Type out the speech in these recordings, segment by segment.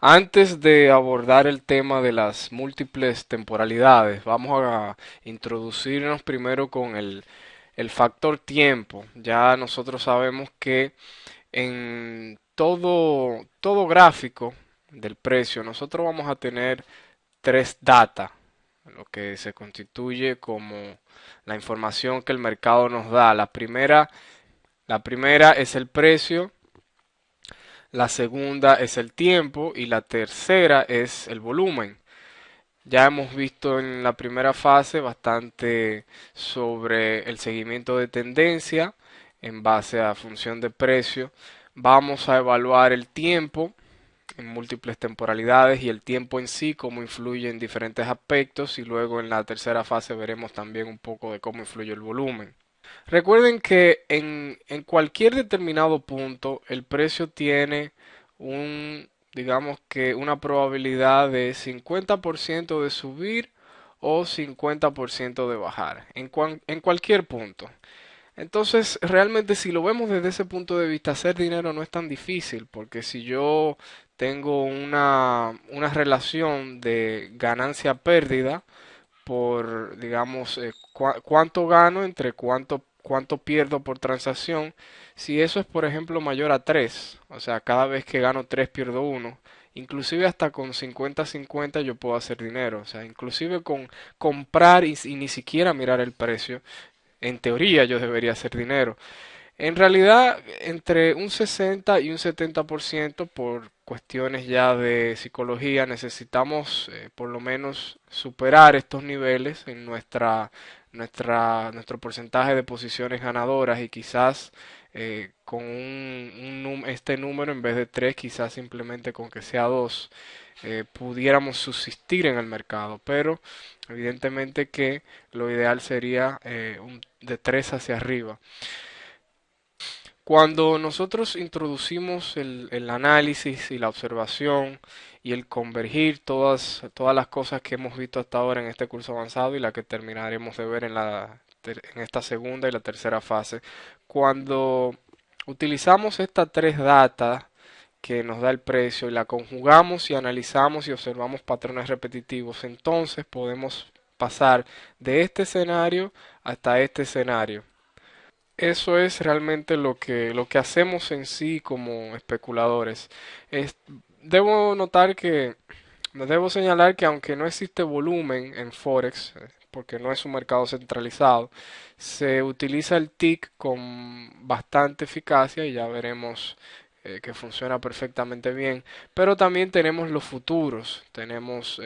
Antes de abordar el tema de las múltiples temporalidades, vamos a introducirnos primero con el factor tiempo. Ya nosotros sabemos que en todo gráfico del precio, nosotros vamos a tener tres data, lo que se constituye como la información que el mercado nos da. La primera es el precio, la segunda es el tiempo y la tercera es el volumen. Ya hemos visto en la primera fase bastante sobre el seguimiento de tendencia en base a función de precio. Vamos a evaluar el tiempo en múltiples temporalidades y el tiempo en sí, cómo influye en diferentes aspectos, y luego en la tercera fase veremos también un poco de cómo influye el volumen. Recuerden que en cualquier determinado punto el precio tiene digamos que una probabilidad de 50% de subir o 50% de bajar, en cualquier punto. Entonces, realmente si lo vemos desde ese punto de vista, hacer dinero no es tan difícil, porque si yo tengo una relación de ganancia-pérdida, por, digamos, cuánto gano entre cuánto pierdo por transacción. Si eso es, por ejemplo, mayor a 3, o sea, cada vez que gano 3 pierdo uno, inclusive hasta con 50-50 yo puedo hacer dinero. O sea, inclusive con comprar y ni siquiera mirar el precio, en teoría yo debería hacer dinero. En realidad, entre un 60 y un 70% por cuestiones ya de psicología, necesitamos por lo menos superar estos niveles en nuestro porcentaje de posiciones ganadoras, y quizás con este número en vez de 3, quizás simplemente con que sea 2, pudiéramos subsistir en el mercado. Pero evidentemente que lo ideal sería de 3 hacia arriba. Cuando nosotros introducimos el análisis y la observación y el convergir todas las cosas que hemos visto hasta ahora en este curso avanzado y la que terminaremos de ver en esta segunda y la tercera fase, cuando utilizamos estas tres datas que nos da el precio y la conjugamos y analizamos y observamos patrones repetitivos, entonces podemos pasar de este escenario hasta este escenario. Eso es realmente lo que hacemos en sí como especuladores. Es- debo notar que, debo señalar que aunque no existe volumen en Forex, porque no es un mercado centralizado, se utiliza el TIC con bastante eficacia, y ya veremos que funciona perfectamente bien. Pero también tenemos los futuros, tenemos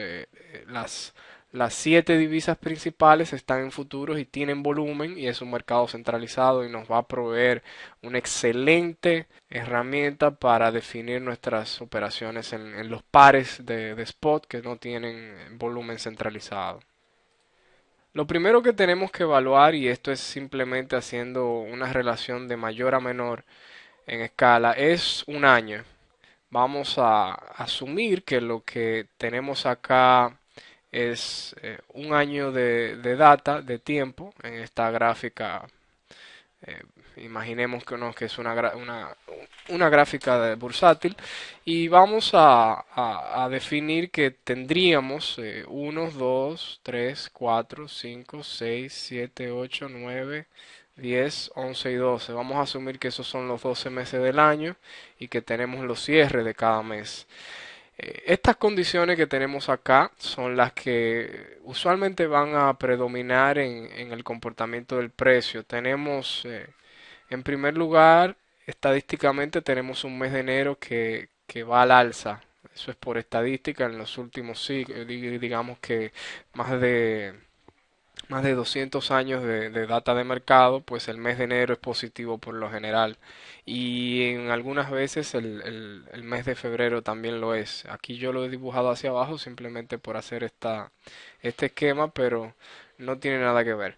las siete divisas principales están en futuros y tienen volumen, y es un mercado centralizado y nos va a proveer una excelente herramienta para definir nuestras operaciones en los pares de spot que no tienen volumen centralizado. Lo primero que tenemos que evaluar, y esto es simplemente haciendo una relación de mayor a menor en escala, es un año. Vamos a asumir que lo que tenemos acá es un año de data, de tiempo, en esta gráfica. eh, Imaginemos que es una gráfica bursátil, y vamos a definir que tendríamos 1, 2, 3, 4, 5, 6, 7, 8, 9, 10, 11 y 12. Vamos a asumir que esos son los 12 meses del año y que tenemos los cierres de cada mes. Estas condiciones que tenemos acá son las que usualmente van a predominar en el comportamiento del precio. Tenemos, en primer lugar, estadísticamente tenemos un mes de enero que va al alza. Eso es por estadística en los últimos siglos, digamos que más de más de 200 años de data de mercado, pues el mes de enero es positivo por lo general. Y en algunas veces el mes de febrero también lo es. Aquí yo lo he dibujado hacia abajo simplemente por hacer este esquema, pero no tiene nada que ver.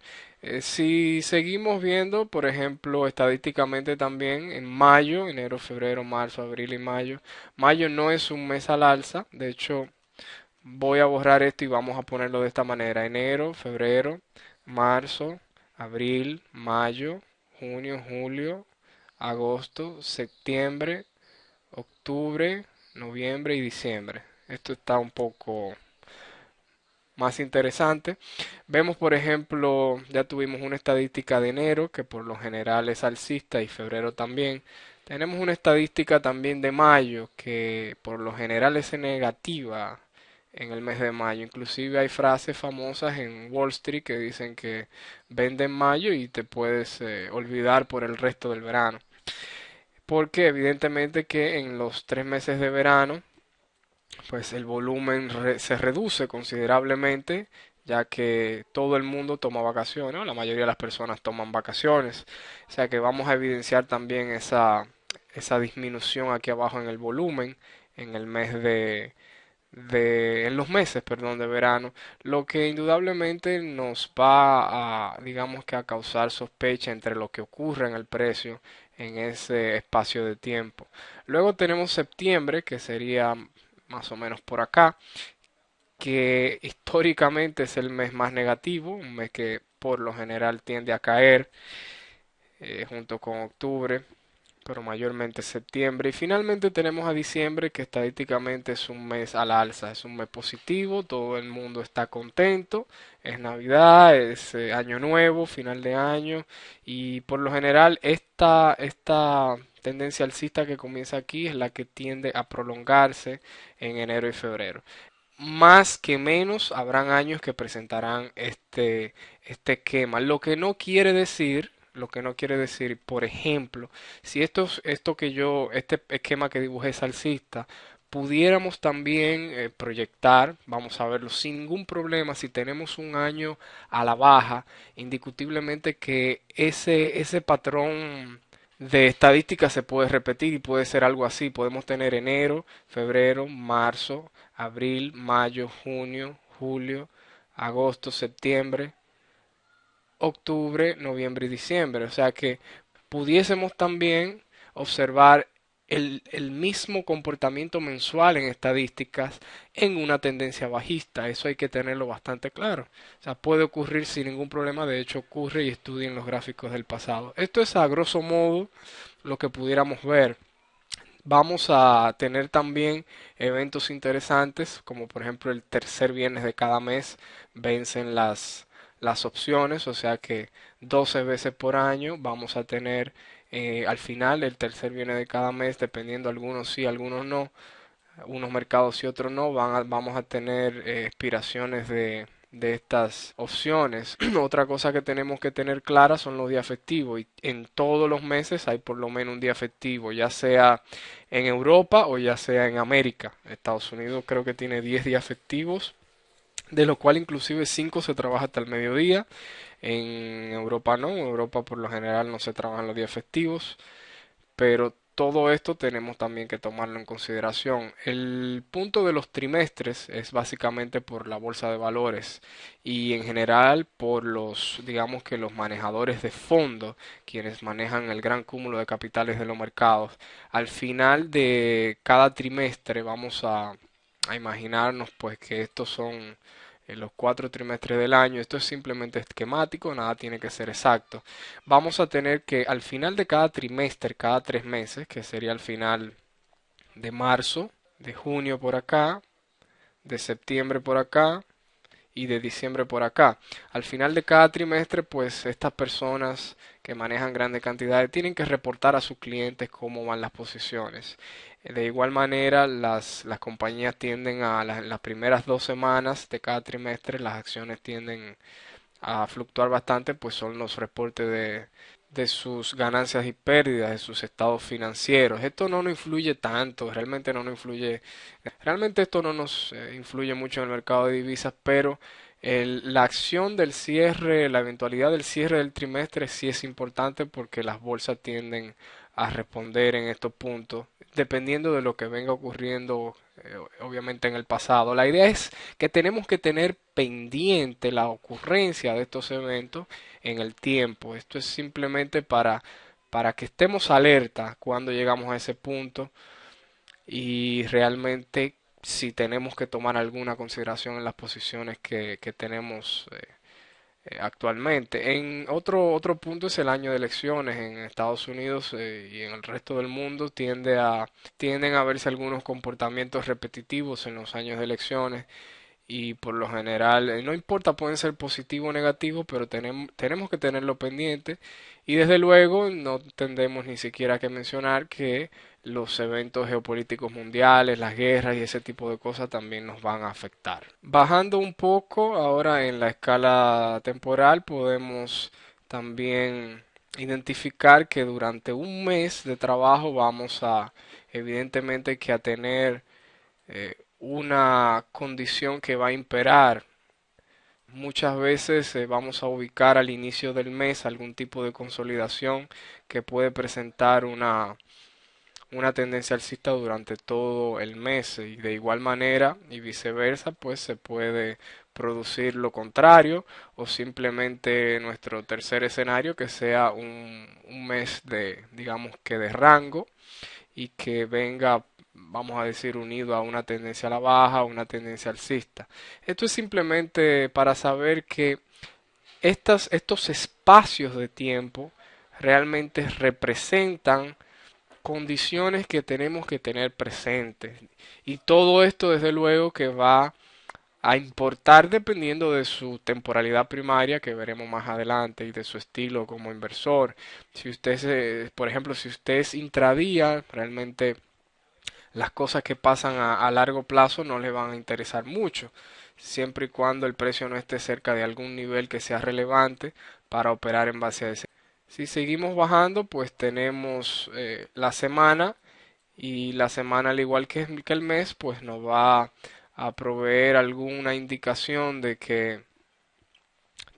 Si seguimos viendo, por ejemplo, estadísticamente también en mayo, enero, febrero, marzo, abril y mayo, mayo no es un mes al alza. De hecho, voy a borrar esto y vamos a ponerlo de esta manera: enero, febrero, marzo, abril, mayo, junio, julio, agosto, septiembre, octubre, noviembre y diciembre. Esto está un poco más interesante. Vemos, por ejemplo, ya tuvimos una estadística de enero, que por lo general es alcista, y febrero también. Tenemos una estadística también de mayo, que por lo general es negativa en el mes de mayo. Inclusive hay frases famosas en Wall Street que dicen que vende en mayo y te puedes olvidar por el resto del verano. Porque evidentemente que en los 3 meses de verano pues el volumen se reduce considerablemente, ya que todo el mundo toma vacaciones, ¿no? La mayoría de las personas toman vacaciones. O sea que vamos a evidenciar también esa disminución aquí abajo en el volumen en el mes en los meses, perdón, de verano, lo que indudablemente nos va a, digamos que a causar sospecha entre lo que ocurre en el precio en ese espacio de tiempo. Luego tenemos septiembre, que sería más o menos por acá, que históricamente es el mes más negativo, un mes que por lo general tiende a caer junto con octubre, pero mayormente septiembre. Y finalmente tenemos a diciembre, que estadísticamente es un mes al alza, es un mes positivo, todo el mundo está contento, es Navidad, es Año Nuevo, final de año, y por lo general esta tendencia alcista que comienza aquí es la que tiende a prolongarse en enero y febrero. Más que menos habrán años que presentarán este esquema, lo que no quiere decir, por ejemplo, si este esquema que dibujé es alcista, pudiéramos también proyectar, vamos a verlo sin ningún problema, si tenemos un año a la baja, indiscutiblemente que ese patrón de estadística se puede repetir y puede ser algo así. Podemos tener enero, febrero, marzo, abril, mayo, junio, julio, agosto, septiembre, octubre, noviembre y diciembre. O sea que pudiésemos también observar el mismo comportamiento mensual en estadísticas en una tendencia bajista. Eso hay que tenerlo bastante claro. O sea, puede ocurrir sin ningún problema. De hecho, ocurre y estudien los gráficos del pasado. Esto es a grosso modo lo que pudiéramos ver. Vamos a tener también eventos interesantes, como por ejemplo el tercer viernes de cada mes vencen las opciones, o sea que 12 veces por año vamos a tener al final el tercer viernes de cada mes, dependiendo algunos sí, algunos no, unos mercados y otros no, vamos a tener expiraciones de estas opciones. Otra cosa que tenemos que tener clara son los días festivos y en todos los meses hay por lo menos un día festivo, ya sea en Europa o ya sea en América. Estados Unidos creo que tiene 10 días festivos, de los cuales inclusive 5 se trabaja hasta el mediodía. En Europa no, en Europa por lo general no se trabajan los días festivos, pero todo esto tenemos también que tomarlo en consideración. El punto de los trimestres es básicamente por la bolsa de valores y en general por digamos que los manejadores de fondos, quienes manejan el gran cúmulo de capitales de los mercados. Al final de cada trimestre vamos a imaginarnos pues que estos son en los 4 trimestres del año. Esto es simplemente esquemático, nada tiene que ser exacto. Vamos a tener que al final de cada trimestre, cada 3 meses, que sería al final de marzo, de junio por acá, de septiembre por acá y de diciembre por acá. Al final de cada trimestre, pues estas personas que manejan grandes cantidades tienen que reportar a sus clientes cómo van las posiciones. De igual manera, las compañías tienden las primeras 2 semanas de cada trimestre, las acciones tienden a fluctuar bastante, pues son los reportes de sus ganancias y pérdidas, de sus estados financieros. Esto no nos influye tanto, realmente no nos influye, realmente esto no nos influye mucho en el mercado de divisas, pero la acción del cierre, la eventualidad del cierre del trimestre sí es importante porque las bolsas tienden a responder en estos puntos, dependiendo de lo que venga ocurriendo, obviamente en el pasado. La idea es que tenemos que tener pendiente la ocurrencia de estos eventos en el tiempo. Esto es simplemente para que estemos alerta cuando llegamos a ese punto y realmente si tenemos que tomar alguna consideración en las posiciones que tenemos actualmente. En otro punto es el año de elecciones en Estados Unidos y en el resto del mundo tienden a verse algunos comportamientos repetitivos en los años de elecciones y por lo general, no importa, pueden ser positivo o negativo, pero tenemos que tenerlo pendiente y desde luego no tendremos ni siquiera que mencionar que los eventos geopolíticos mundiales, las guerras y ese tipo de cosas también nos van a afectar. Bajando un poco ahora en la escala temporal, podemos también identificar que durante un mes de trabajo vamos a, evidentemente, que a tener una condición que va a imperar. Muchas veces vamos a ubicar al inicio del mes algún tipo de consolidación que puede presentar una tendencia alcista durante todo el mes y de igual manera y viceversa pues se puede producir lo contrario o simplemente nuestro tercer escenario que sea un mes de digamos que de rango y que venga, vamos a decir, unido a una tendencia a la baja o una tendencia alcista. Esto es simplemente para saber que estos espacios de tiempo realmente representan condiciones que tenemos que tener presentes. Y todo esto, desde luego, que va a importar dependiendo de su temporalidad primaria, que veremos más adelante, y de su estilo como inversor. Si usted, por ejemplo, si usted es intradía, realmente las cosas que pasan a largo plazo no le van a interesar mucho, siempre y cuando el precio no esté cerca de algún nivel que sea relevante para operar en base a ese. Si seguimos bajando, pues tenemos la semana y la semana al igual que el mes, pues nos va a proveer alguna indicación de que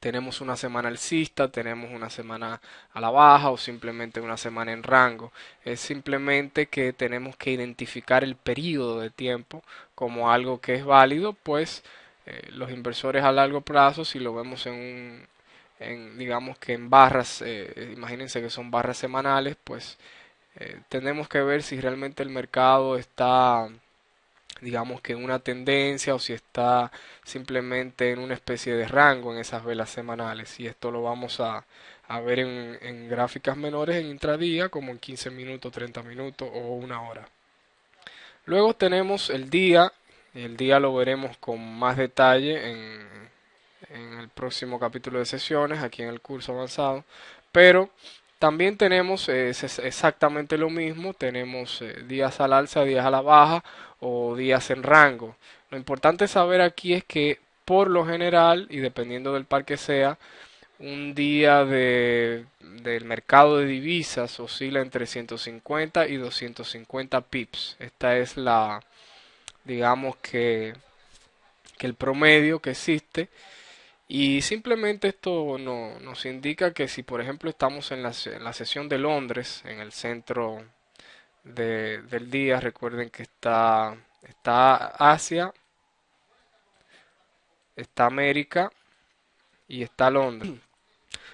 tenemos una semana alcista, tenemos una semana a la baja o simplemente una semana en rango. Es simplemente que tenemos que identificar el periodo de tiempo como algo que es válido, pues los inversores a largo plazo, si lo vemos digamos que en barras, imagínense que son barras semanales, pues tenemos que ver si realmente el mercado está digamos que en una tendencia o si está simplemente en una especie de rango en esas velas semanales. Y esto lo vamos a ver en gráficas menores en intradía, como en 15 minutos, 30 minutos o una hora. Luego tenemos el día. El día lo veremos con más detalle en el próximo capítulo de sesiones, aquí en el curso avanzado. Pero también tenemos exactamente lo mismo, tenemos días al alza, días a la baja o días en rango. Lo importante saber aquí es que por lo general, y dependiendo del par que sea, un día del mercado de divisas oscila entre 150 y 250 pips. Esta es digamos que el promedio que existe y simplemente esto nos indica que si por ejemplo estamos en la sesión de Londres, en el centro del día, recuerden que está Asia, está América y está Londres.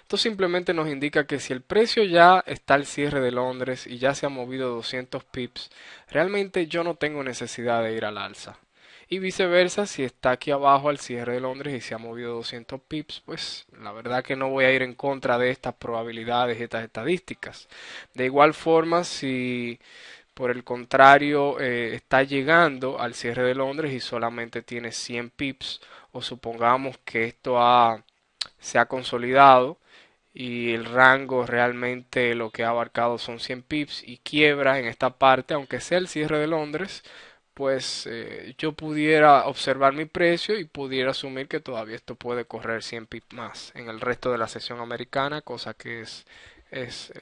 Esto simplemente nos indica que si el precio ya está al cierre de Londres y ya se ha movido 200 pips, realmente yo no tengo necesidad de ir al alza. Y viceversa, si está aquí abajo al cierre de Londres y se ha movido 200 pips, pues la verdad que no voy a ir en contra de estas probabilidades y estas estadísticas. De igual forma, si por el contrario está llegando al cierre de Londres y solamente tiene 100 pips, o supongamos que se ha consolidado, y el rango realmente lo que ha abarcado son 100 pips y quiebra en esta parte, aunque sea el cierre de Londres, pues yo pudiera observar mi precio y pudiera asumir que todavía esto puede correr 100 pips más en el resto de la sesión americana, cosa que es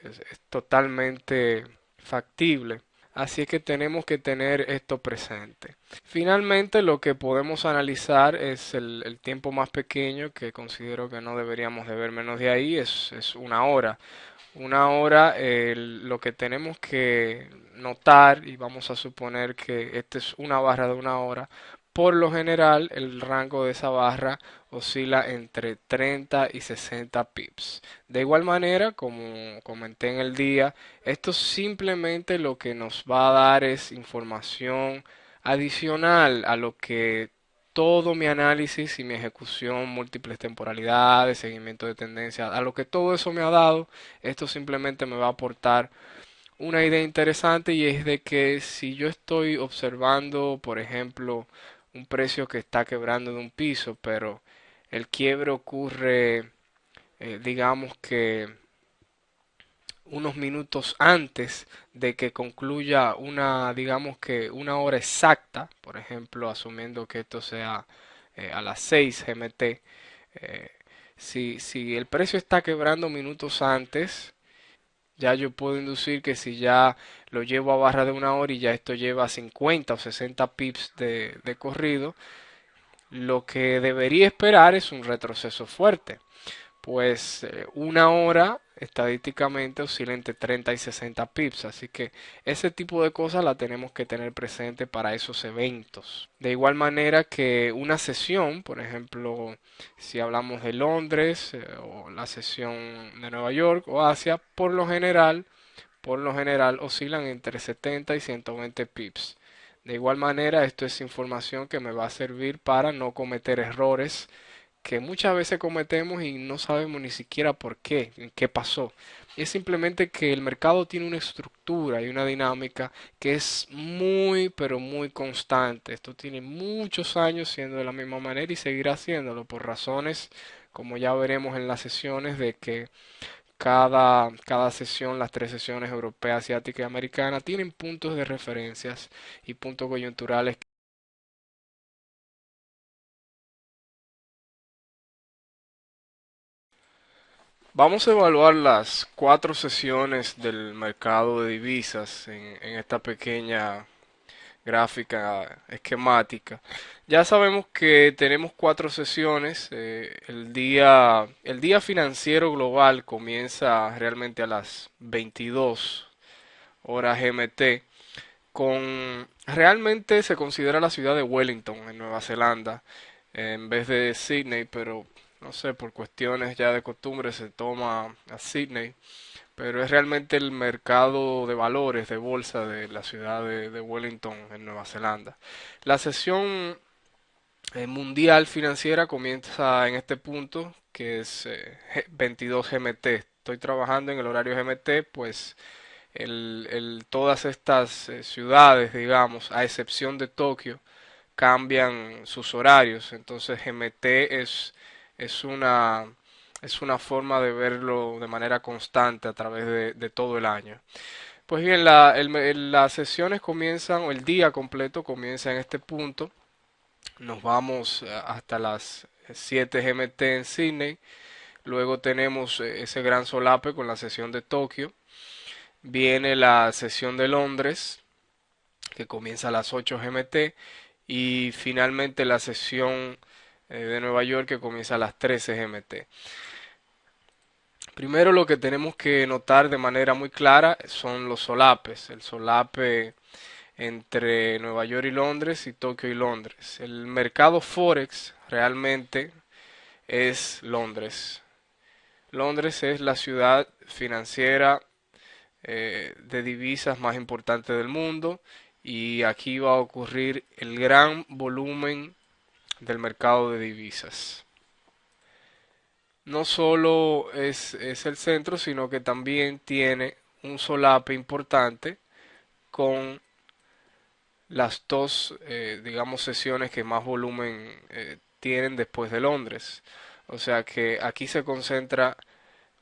totalmente factible. Así es que tenemos que tener esto presente. Finalmente, lo que podemos analizar es el tiempo más pequeño, que considero que no deberíamos de ver menos de ahí, es una hora. Una hora, lo que tenemos que notar, y vamos a suponer que esta es una barra de una hora, por lo general el rango de esa barra oscila entre 30 y 60 pips. De igual manera, como comenté en el día, esto simplemente lo que nos va a dar es información adicional a lo que todo mi análisis y mi ejecución, múltiples temporalidades, seguimiento de tendencia, a lo que todo eso me ha dado, esto simplemente me va a aportar una idea interesante y es de que si yo estoy observando, por ejemplo, un precio que está quebrando de un piso, pero el quiebre ocurre, digamos que unos minutos antes de que concluya una, digamos que una hora exacta, por ejemplo, asumiendo que esto sea a las 6 GMT, eh, si el precio está quebrando minutos antes, ya yo puedo inducir que si ya lo llevo a barra de una hora y ya esto lleva 50 o 60 pips de corrido, lo que debería esperar es un retroceso fuerte. Pues una hora estadísticamente oscila entre 30 y 60 pips, así que ese tipo de cosas la tenemos que tener presente para esos eventos. De igual manera que una sesión, por ejemplo, si hablamos de Londres o la sesión de Nueva York o Asia, por lo general oscilan entre 70 y 120 pips. De igual manera, esto es información que me va a servir para no cometer errores que muchas veces cometemos y no sabemos ni siquiera por qué, en qué pasó. Y es simplemente que el mercado tiene una estructura y una dinámica que es muy, pero muy constante. Esto tiene muchos años siendo de la misma manera y seguirá haciéndolo por razones, como ya veremos en las sesiones, de que cada sesión, las tres sesiones europea, asiática y americana, tienen puntos de referencias y puntos coyunturales. Vamos a evaluar las cuatro sesiones del mercado de divisas en esta pequeña gráfica esquemática. Ya sabemos que tenemos cuatro sesiones. El día financiero global comienza realmente a las 22 horas GMT. Realmente se considera la ciudad de Wellington en Nueva Zelanda en vez de Sydney, pero no sé, por cuestiones ya de costumbre se toma a Sydney, pero es realmente el mercado de valores de bolsa de la ciudad de Wellington en Nueva Zelanda. La sesión mundial financiera comienza en este punto, que es 22 GMT. Estoy trabajando en el horario GMT, pues todas estas ciudades, digamos, a excepción de Tokio, cambian sus horarios. Entonces GMT es una, es una forma de verlo de manera constante a través de todo el año. Pues bien, las sesiones comienzan, o el día completo comienza en este punto. Nos vamos hasta las 7 GMT en Sydney. Luego tenemos ese gran solape con la sesión de Tokio. Viene la sesión de Londres, que comienza a las 8 GMT. Y finalmente la sesión de Nueva York, que comienza a las 13 GMT. Primero lo que tenemos que notar de manera muy clara son los solapes. El solape entre Nueva York y Londres y Tokio y Londres. El mercado Forex realmente es Londres. Londres es la ciudad financiera de divisas más importante del mundo y aquí va a ocurrir el gran volumen del mercado de divisas. No solo es el centro, sino que también tiene un solape importante con las dos, digamos, sesiones que más volumen tienen después de Londres. O sea que aquí se concentra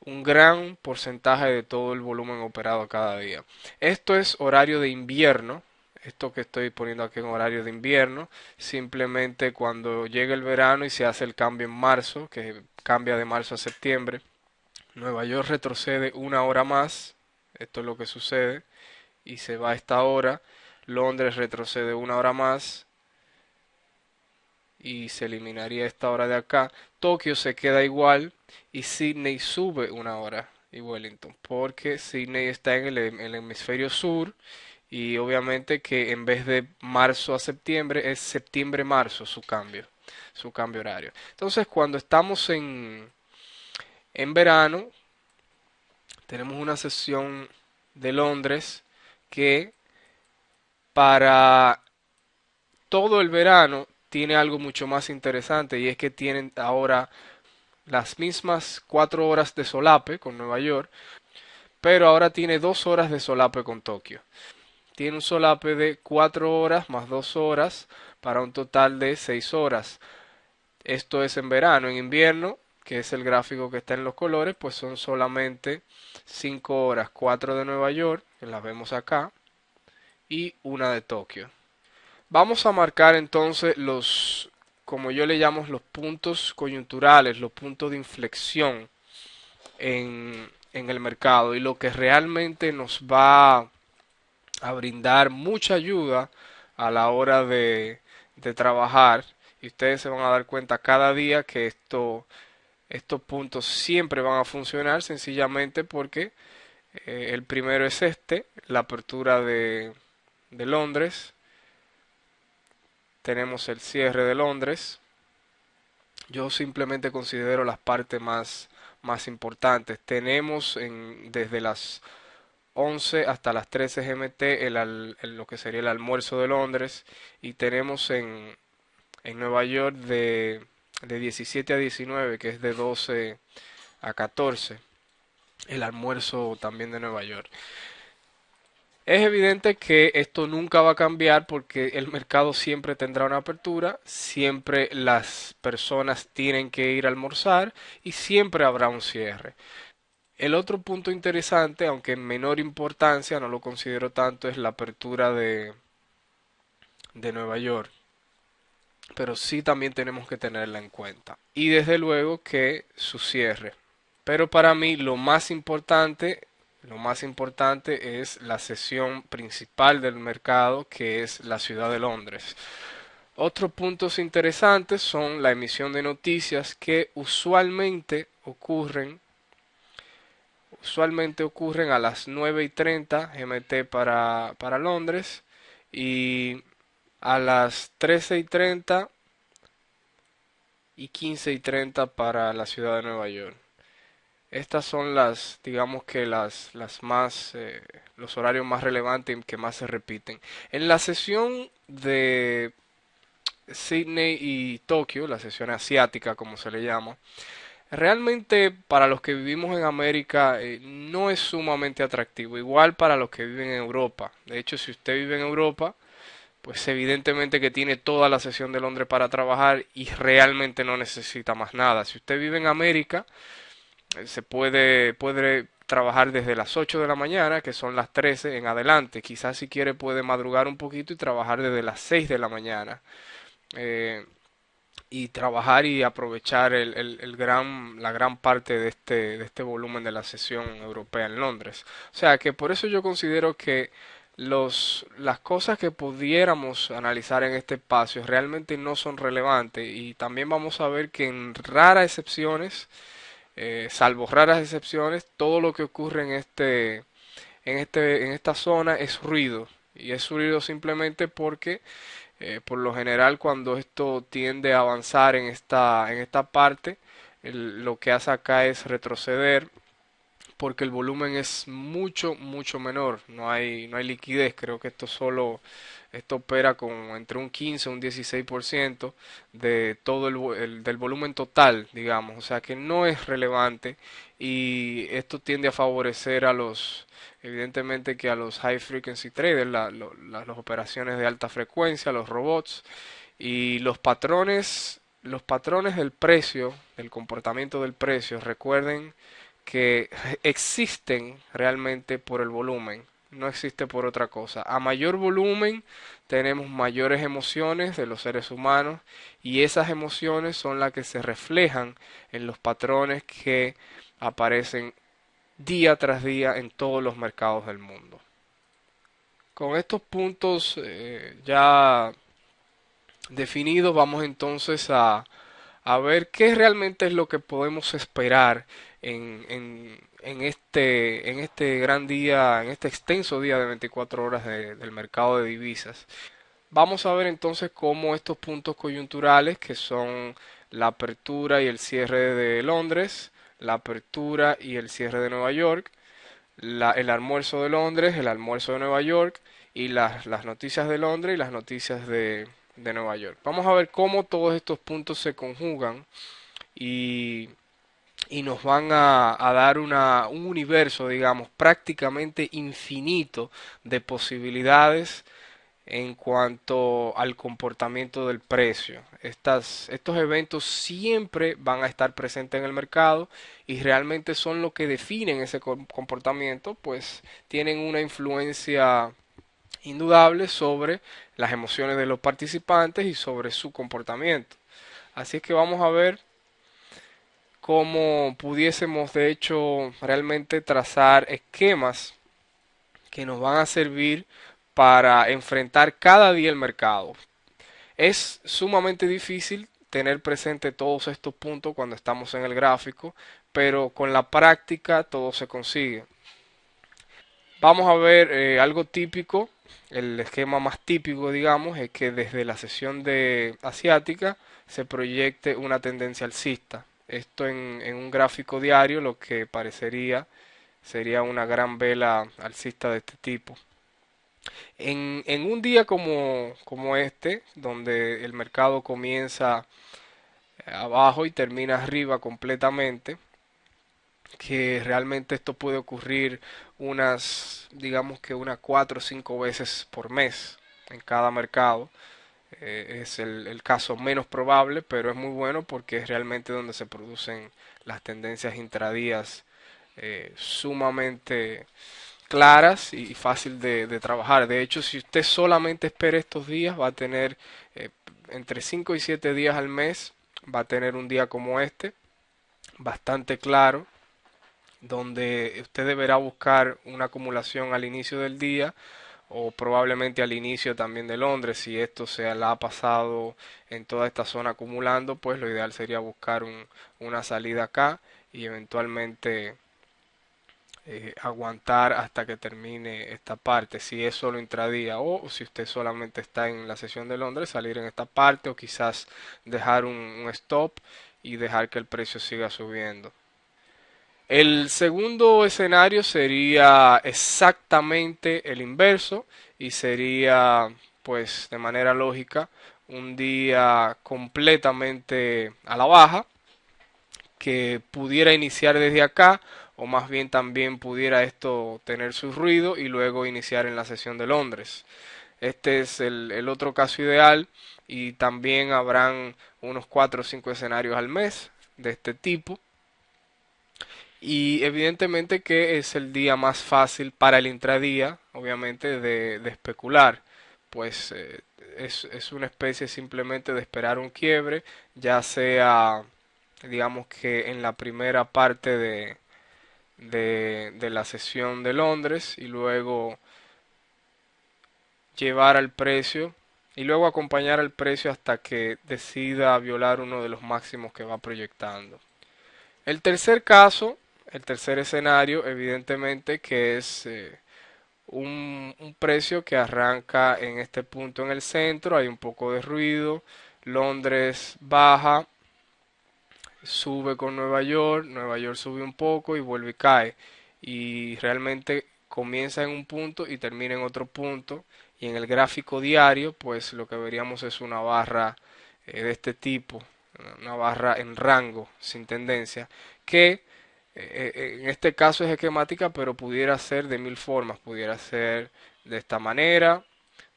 un gran porcentaje de todo el volumen operado cada día. Esto es horario de invierno. Esto que estoy poniendo aquí en horario de invierno, simplemente cuando llega el verano y se hace el cambio en marzo, que cambia de marzo a septiembre, Nueva York retrocede una hora más, esto es lo que sucede, y se va a esta hora. Londres retrocede una hora más y se eliminaría esta hora de acá. Tokio se queda igual y Sydney sube una hora y Wellington, porque Sydney está en el hemisferio sur y obviamente que en vez de marzo a septiembre es septiembre-marzo su cambio horario. Entonces cuando estamos en verano tenemos una sesión de Londres que para todo el verano tiene algo mucho más interesante y es que tienen ahora las mismas 4 horas de solape con Nueva York, pero ahora tiene 2 horas de solape con Tokio. Tiene un solape de 4 horas más 2 horas para un total de 6 horas. Esto es en verano. En invierno, que es el gráfico que está en los colores, pues son solamente 5 horas, 4 de Nueva York, que las vemos acá, y una de Tokio. Vamos a marcar entonces los, como yo le llamo, los puntos coyunturales, los puntos de inflexión en el mercado y lo que realmente nos va a brindar mucha ayuda a la hora de trabajar. Y ustedes se van a dar cuenta cada día que estos puntos siempre van a funcionar sencillamente porque el primero es este, la apertura de Londres. Tenemos el cierre de Londres. Yo simplemente considero las partes más importantes. Tenemos desde las 11 hasta las 13 GMT lo que sería el almuerzo de Londres y tenemos en Nueva York de 17 a 19 que es de 12 a 14 el almuerzo también de Nueva York. Es evidente que esto nunca va a cambiar porque el mercado siempre tendrá una apertura, siempre las personas tienen que ir a almorzar y siempre habrá un cierre. El otro punto interesante, aunque en menor importancia, no lo considero tanto, es la apertura de Nueva York. Pero sí también tenemos que tenerla en cuenta. Y desde luego que su cierre. Pero para mí lo más importante es la sesión principal del mercado, que es la ciudad de Londres. Otros puntos interesantes son la emisión de noticias que usualmente ocurren a las 9:30 GMT para Londres y a las 13:30 y 15:30 para la ciudad de Nueva York. Estas son digamos que los horarios más relevantes y que más se repiten. En la sesión de Sydney y Tokio, la sesión asiática como se le llama, realmente para los que vivimos en América no es sumamente atractivo, igual para los que viven en Europa. De hecho, si usted vive en Europa, pues evidentemente que tiene toda la sesión de Londres para trabajar y realmente no necesita más nada. Si usted vive en América, puede trabajar desde las 8 de la mañana, que son las 13 en adelante. Quizás si quiere puede madrugar un poquito y trabajar desde las 6 de la mañana. Eh, y trabajar y aprovechar la gran parte de este volumen de la sesión europea en Londres. O sea que por eso yo considero que las cosas que pudiéramos analizar en este espacio realmente no son relevantes y también vamos a ver que en raras excepciones, salvo raras excepciones, todo lo que ocurre en esta zona es ruido y es ruido simplemente porque por lo general, cuando esto tiende a avanzar en esta parte, lo que hace acá es retroceder porque el volumen es mucho, mucho menor. No hay liquidez. Creo que esto opera con entre un 15 y un 16% de todo del volumen total, digamos. O sea que no es relevante y esto tiende a favorecer evidentemente que a los high frequency traders, las operaciones de alta frecuencia, los robots y los patrones del precio, del comportamiento del precio. Recuerden que existen realmente por el volumen, no existe por otra cosa. A mayor volumen tenemos mayores emociones de los seres humanos y esas emociones son las que se reflejan en los patrones que aparecen día tras día en todos los mercados del mundo. Con estos puntos ya definidos, vamos entonces a ver qué realmente es lo que podemos esperar en este gran día, en este extenso día de 24 horas del mercado de divisas. Vamos a ver entonces cómo estos puntos coyunturales, que son la apertura y el cierre de Londres, la apertura y el cierre de Nueva York, el almuerzo de Londres, el almuerzo de Nueva York y las noticias de Londres y las noticias de Nueva York. Vamos a ver cómo todos estos puntos se conjugan y, y nos van a dar un universo, digamos, prácticamente infinito de posibilidades en cuanto al comportamiento del precio. Estos eventos siempre van a estar presentes en el mercado y realmente son lo que definen ese comportamiento, pues tienen una influencia indudable sobre las emociones de los participantes y sobre su comportamiento. Así es que vamos a ver cómo pudiésemos de hecho realmente trazar esquemas que nos van a servir para enfrentar cada día el mercado. Es sumamente difícil tener presente todos estos puntos cuando estamos en el gráfico, pero con la práctica todo se consigue. Vamos a ver algo típico, el esquema más típico, digamos, es que desde la sesión de asiática se proyecte una tendencia alcista. Esto en un gráfico diario lo que parecería sería una gran vela alcista de este tipo. En un día como este, donde el mercado comienza abajo y termina arriba completamente, que realmente esto puede ocurrir digamos que unas 4 o 5 veces por mes en cada mercado. Es el caso menos probable, pero es muy bueno porque es realmente donde se producen las tendencias intradías sumamente claras y fácil de trabajar. De hecho, si usted solamente espera estos días, va a tener eh, entre 5 y 7 días al mes, va a tener un día como este, bastante claro, donde usted deberá buscar una acumulación al inicio del día o probablemente al inicio también de Londres. Si esto se la ha pasado en toda esta zona acumulando, pues lo ideal sería buscar una salida acá y eventualmente aguantar hasta que termine esta parte, si es solo intradía o si usted solamente está en la sesión de Londres, salir en esta parte o quizás dejar un stop y dejar que el precio siga subiendo. El segundo escenario sería exactamente el inverso y sería pues de manera lógica un día completamente a la baja que pudiera iniciar desde acá o más bien también pudiera esto tener su ruido y luego iniciar en la sesión de Londres. Este es el otro caso ideal y también habrán unos 4 o 5 escenarios al mes de este tipo y evidentemente que es el día más fácil para el intradía, obviamente, de especular, pues es una especie simplemente de esperar un quiebre, ya sea digamos que en la primera parte de la sesión de Londres y luego llevar al precio y luego acompañar al precio hasta que decida violar uno de los máximos que va proyectando. El tercer caso, el tercer escenario, evidentemente que es un precio que arranca en este punto en el centro, hay un poco de ruido, Londres baja, sube con Nueva York sube un poco y vuelve y cae. Y realmente comienza en un punto y termina en otro punto. Y en el gráfico diario, pues lo que veríamos es una barra de este tipo, una barra en rango, sin tendencia, que en este caso es esquemática, pero pudiera ser de mil formas. Pudiera ser de esta manera,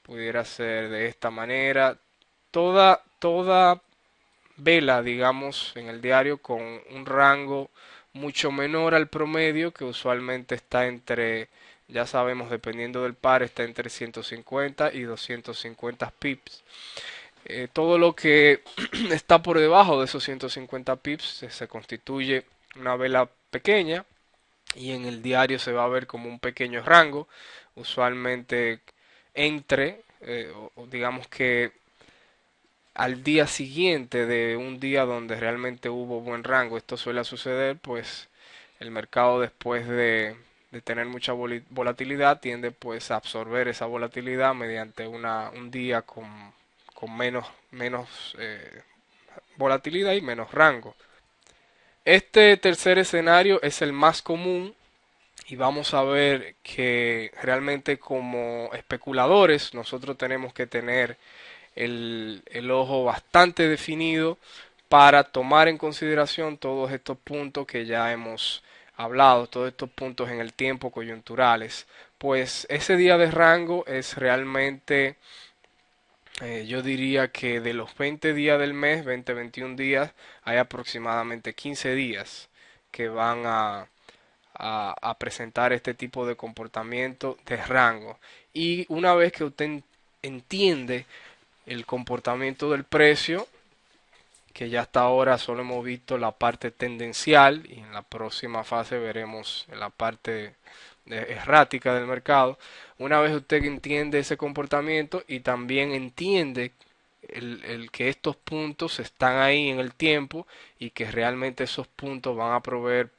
pudiera ser de esta manera. Toda vela, digamos, en el diario con un rango mucho menor al promedio que usualmente está entre, ya sabemos, dependiendo del par, está entre 150 y 250 pips. Todo lo que está por debajo de esos 150 pips se constituye una vela pequeña y en el diario se va a ver como un pequeño rango, usualmente entre, o digamos que al día siguiente de un día donde realmente hubo buen rango, esto suele suceder, pues el mercado después de tener mucha volatilidad tiende pues a absorber esa volatilidad mediante un día con menos volatilidad y menos rango. Este tercer escenario es el más común y vamos a ver que realmente como especuladores nosotros tenemos que tener el ojo bastante definido para tomar en consideración todos estos puntos que ya hemos hablado, todos estos puntos en el tiempo coyunturales. Pues ese día de rango es realmente, yo diría que de los 20 días del mes, 20-21 días, hay aproximadamente 15 días que van a presentar este tipo de comportamiento de rango. Y una vez que usted entiende el comportamiento del precio, que ya hasta ahora solo hemos visto la parte tendencial y en la próxima fase veremos la parte errática del mercado. Una vez usted entiende ese comportamiento y también entiende el que estos puntos están ahí en el tiempo y que realmente esos puntos van a proveer,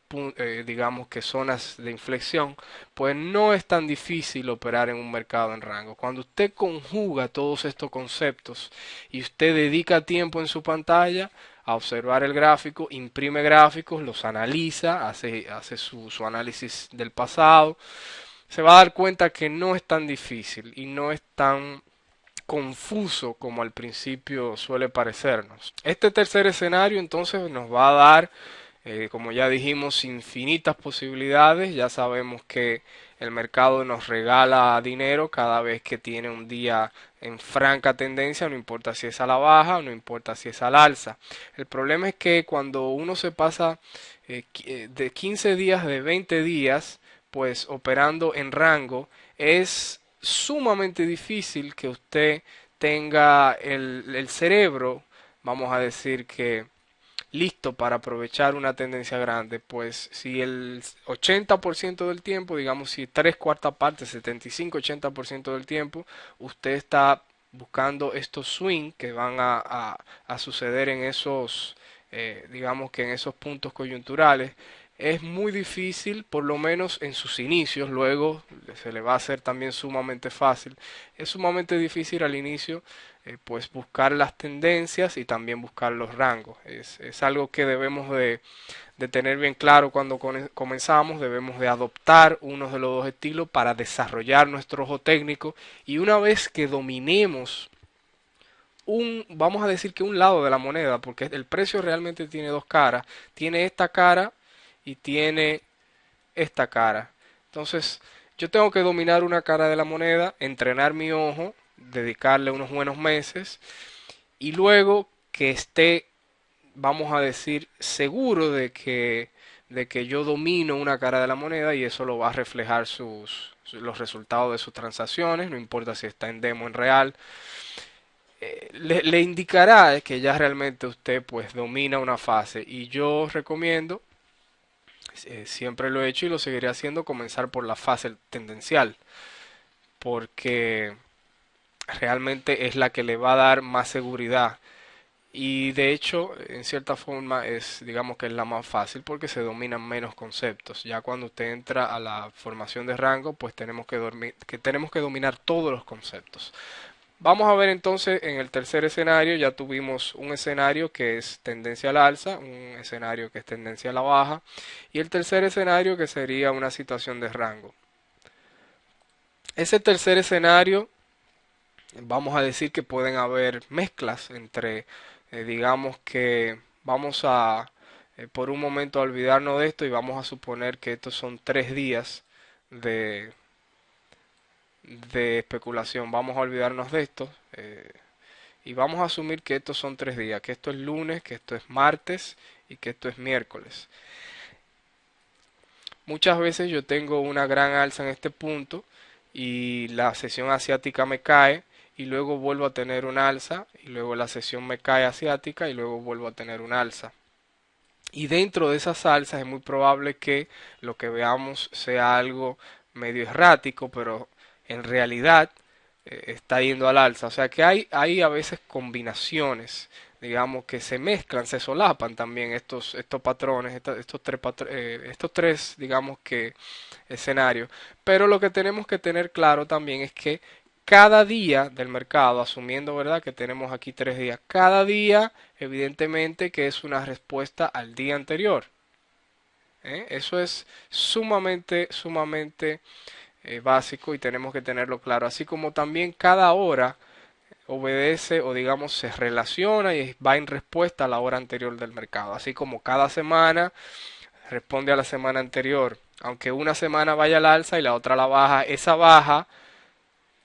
digamos que zonas de inflexión, pues no es tan difícil operar en un mercado en rango. Cuando usted conjuga todos estos conceptos y usted dedica tiempo en su pantalla a observar el gráfico, imprime gráficos, los analiza, hace su análisis del pasado, se va a dar cuenta que no es tan difícil y no es tan confuso como al principio suele parecernos. Este tercer escenario entonces nos va a dar, como ya dijimos, infinitas posibilidades. Ya sabemos que el mercado nos regala dinero cada vez que tiene un día en franca tendencia, no importa si es a la baja, no importa si es al alza. El problema es que cuando uno se pasa de 15 días, de 20 días, pues operando en rango, es sumamente difícil que usted tenga el cerebro, vamos a decir que listo para aprovechar una tendencia grande. Pues si el 80% del tiempo, digamos si tres cuartas partes, 75-80% del tiempo, usted está buscando estos swing que van a suceder en esos, digamos que en esos puntos coyunturales, es muy difícil, por lo menos en sus inicios, luego se le va a hacer también sumamente fácil. Es sumamente difícil al inicio, pues buscar las tendencias y también buscar los rangos. Es algo que debemos de tener bien claro cuando comenzamos, debemos de adoptar uno de los dos estilos para desarrollar nuestro ojo técnico y una vez que dominemos vamos a decir que un lado de la moneda, porque el precio realmente tiene dos caras, tiene esta cara y tiene esta cara. Entonces, yo tengo que dominar una cara de la moneda, entrenar mi ojo, dedicarle unos buenos meses y luego que esté, vamos a decir, seguro de que yo domino una cara de la moneda y eso lo va a reflejar los resultados de sus transacciones, no importa si está en demo o en real, le indicará que ya realmente usted pues domina una fase y yo recomiendo, siempre lo he hecho y lo seguiré haciendo, comenzar por la fase tendencial porque realmente es la que le va a dar más seguridad y de hecho en cierta forma es, digamos que es la más fácil porque se dominan menos conceptos. Ya cuando usted entra a la formación de rango pues tenemos que dominar todos los conceptos. Vamos a ver entonces en el tercer escenario, ya tuvimos un escenario que es tendencia al alza, un escenario que es tendencia a la baja y el tercer escenario que sería una situación de rango. Ese tercer escenario, vamos a decir que pueden haber mezclas entre, digamos que vamos a por un momento a olvidarnos de esto y vamos a suponer que estos son 3 días de, de especulación. Vamos a olvidarnos de esto. Y vamos a asumir que estos son 3 días, que esto es lunes, que esto es martes y que esto es miércoles. Muchas veces yo tengo una gran alza en este punto y la sesión asiática me cae y luego vuelvo a tener un alza y luego la sesión me cae asiática y luego vuelvo a tener un alza. Y dentro de esas alzas es muy probable que lo que veamos sea algo medio errático, pero en realidad está yendo al alza. O sea que hay a veces combinaciones, digamos, que se mezclan, se solapan también estos patrones, estos tres, digamos que, escenarios. Pero lo que tenemos que tener claro también es que cada día del mercado, asumiendo, ¿verdad?, que tenemos aquí 3 días, cada día, evidentemente, que es una respuesta al día anterior. Eso es sumamente básico y tenemos que tenerlo claro. Así como también cada hora, obedece o digamos se relaciona y va en respuesta a la hora anterior del mercado. Así como cada semana responde a la semana anterior. Aunque una semana vaya al alza y la otra a la baja, esa baja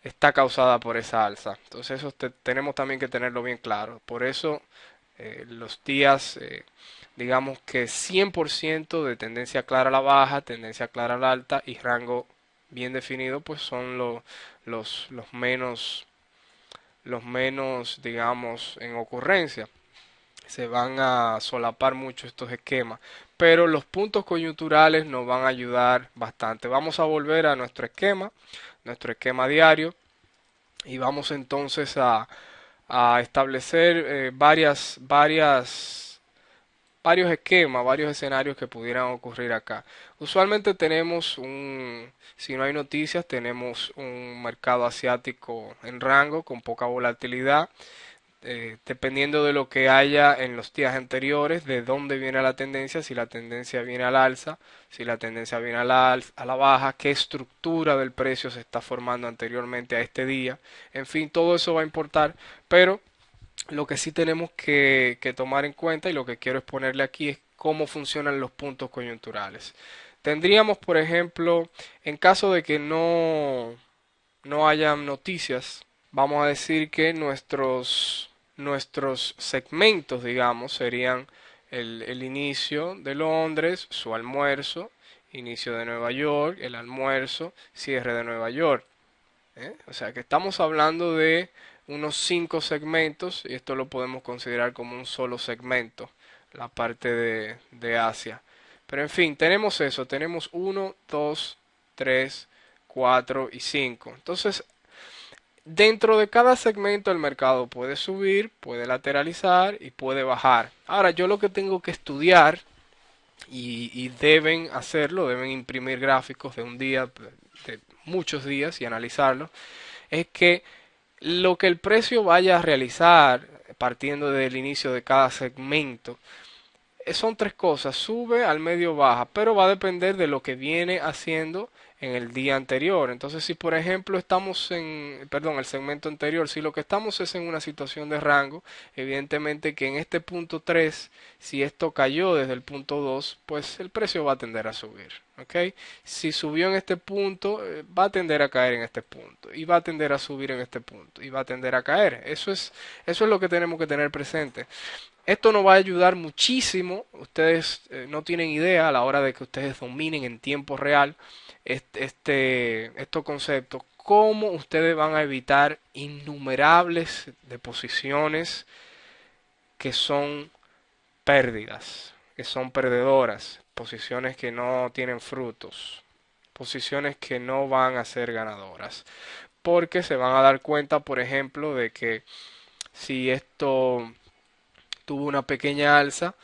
está causada por esa alza. Entonces eso tenemos también que tenerlo bien claro. Por eso los días, digamos que 100% de tendencia clara a la baja, tendencia clara a la alta y rango bien definido, pues son los menos, digamos, en ocurrencia. Se van a solapar mucho estos esquemas, pero los puntos coyunturales nos van a ayudar bastante. Vamos a volver a nuestro esquema diario, y vamos entonces a establecer varios esquemas, varios escenarios que pudieran ocurrir acá. Usualmente si no hay noticias, tenemos un mercado asiático en rango con poca volatilidad, dependiendo de lo que haya en los días anteriores, de dónde viene la tendencia, si la tendencia viene al alza, si la tendencia viene a la baja, qué estructura del precio se está formando anteriormente a este día. En fin, todo eso va a importar, pero lo que sí tenemos que tomar en cuenta y lo que quiero exponerle aquí es cómo funcionan los puntos coyunturales. Tendríamos, por ejemplo, en caso de que no hayan noticias, vamos a decir que nuestros segmentos, digamos, serían el inicio de Londres, su almuerzo, inicio de Nueva York, el almuerzo, cierre de Nueva York. O sea que estamos hablando de unos 5 segmentos y esto lo podemos considerar como un solo segmento, la parte de Asia. Pero en fin, tenemos eso, tenemos uno, 2, 3, 4 y 5. Entonces, dentro de cada segmento el mercado puede subir, puede lateralizar y puede bajar. Ahora, yo lo que tengo que estudiar y deben hacerlo, deben imprimir gráficos de un día, de muchos días y analizarlo, es que lo que el precio vaya a realizar partiendo del inicio de cada segmento son tres cosas: sube, al medio, baja, pero va a depender de lo que viene haciendo en el día anterior. Entonces, si por ejemplo el segmento anterior, si lo que estamos es en una situación de rango, evidentemente que en este punto 3, si esto cayó desde el punto 2, pues el precio va a tender a subir. ¿Ok? Si subió en este punto, va a tender a caer en este punto, y va a tender a subir en este punto, y va a tender a caer. Eso es lo que tenemos que tener presente. Esto nos va a ayudar muchísimo. Ustedes no tienen idea a la hora de que ustedes dominen en tiempo real estos conceptos, cómo ustedes van a evitar innumerables de posiciones que son pérdidas, que son perdedoras, posiciones que no tienen frutos, posiciones que no van a ser ganadoras, porque se van a dar cuenta, por ejemplo, de que si esto tuvo una pequeña alza,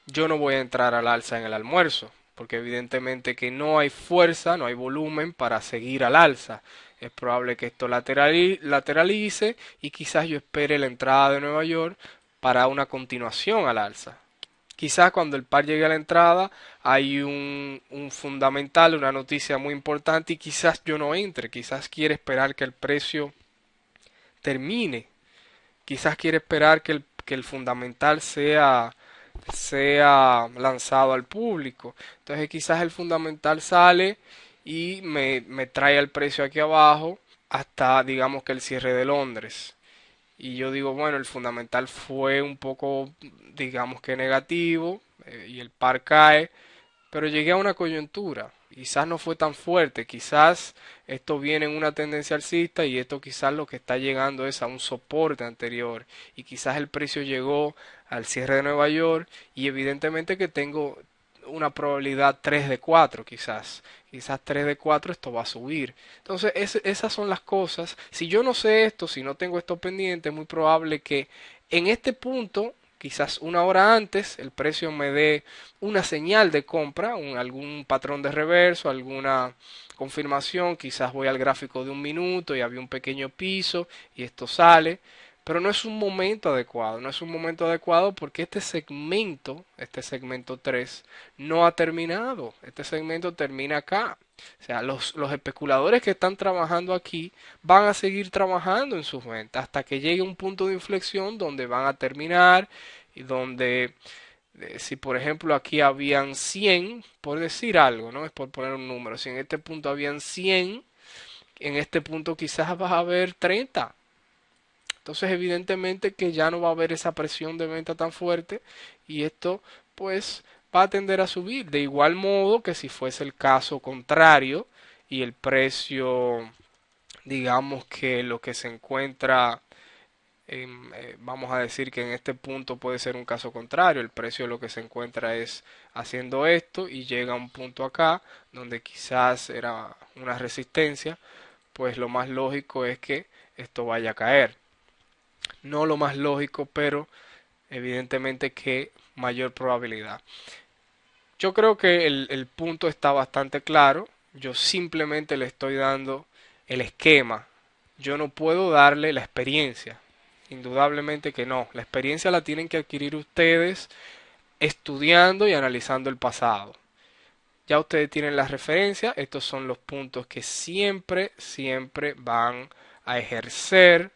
yo no voy a entrar al alza en el almuerzo, porque evidentemente que no hay fuerza, no hay volumen para seguir al alza. Es probable que esto lateralice y quizás yo espere la entrada de Nueva York para una continuación al alza. Quizás cuando el par llegue a la entrada hay un fundamental, una noticia muy importante y quizás yo no entre, quizás quiere esperar que el precio termine, quizás quiere esperar que el fundamental sea lanzado al público. Entonces quizás el fundamental sale y me trae el precio aquí abajo hasta digamos que el cierre de Londres. Y yo digo, bueno, el fundamental fue un poco, digamos que negativo, y el par cae, pero llegué a una coyuntura. Quizás no fue tan fuerte, quizás esto viene en una tendencia alcista y esto quizás lo que está llegando es a un soporte anterior y quizás el precio llegó al cierre de Nueva York y evidentemente que tengo una probabilidad 3 de 4 quizás 3 de 4 esto va a subir. Entonces esas son las cosas. Si yo no sé esto, si no tengo esto pendiente, es muy probable que en este punto, quizás una hora antes, el precio me dé una señal de compra, algún patrón de reverso, alguna confirmación. Quizás voy al gráfico de un minuto y había un pequeño piso y esto sale. Pero no es un momento adecuado, no es un momento adecuado porque este segmento 3 no ha terminado. Este segmento termina acá. O sea, los especuladores que están trabajando aquí van a seguir trabajando en sus ventas hasta que llegue un punto de inflexión donde van a terminar y donde, si por ejemplo aquí habían 100 por decir algo, ¿no? Es por poner un número. Si en este punto habían 100, en este punto quizás vas a ver 30. Entonces, evidentemente que ya no va a haber esa presión de venta tan fuerte y esto pues va a tender a subir. De igual modo que si fuese el caso contrario y el precio, digamos que lo que se encuentra vamos a decir que en este punto puede ser un caso contrario, el precio lo que se encuentra es haciendo esto y llega a un punto acá donde quizás era una resistencia, pues lo más lógico es que esto vaya a caer. No lo más lógico, pero evidentemente que mayor probabilidad. Yo creo que el punto está bastante claro. Yo simplemente le estoy dando el esquema. Yo no puedo darle la experiencia. Indudablemente que no. La experiencia la tienen que adquirir ustedes estudiando y analizando el pasado. Ya ustedes tienen la referencia. Estos son los puntos que siempre, siempre van a ejercer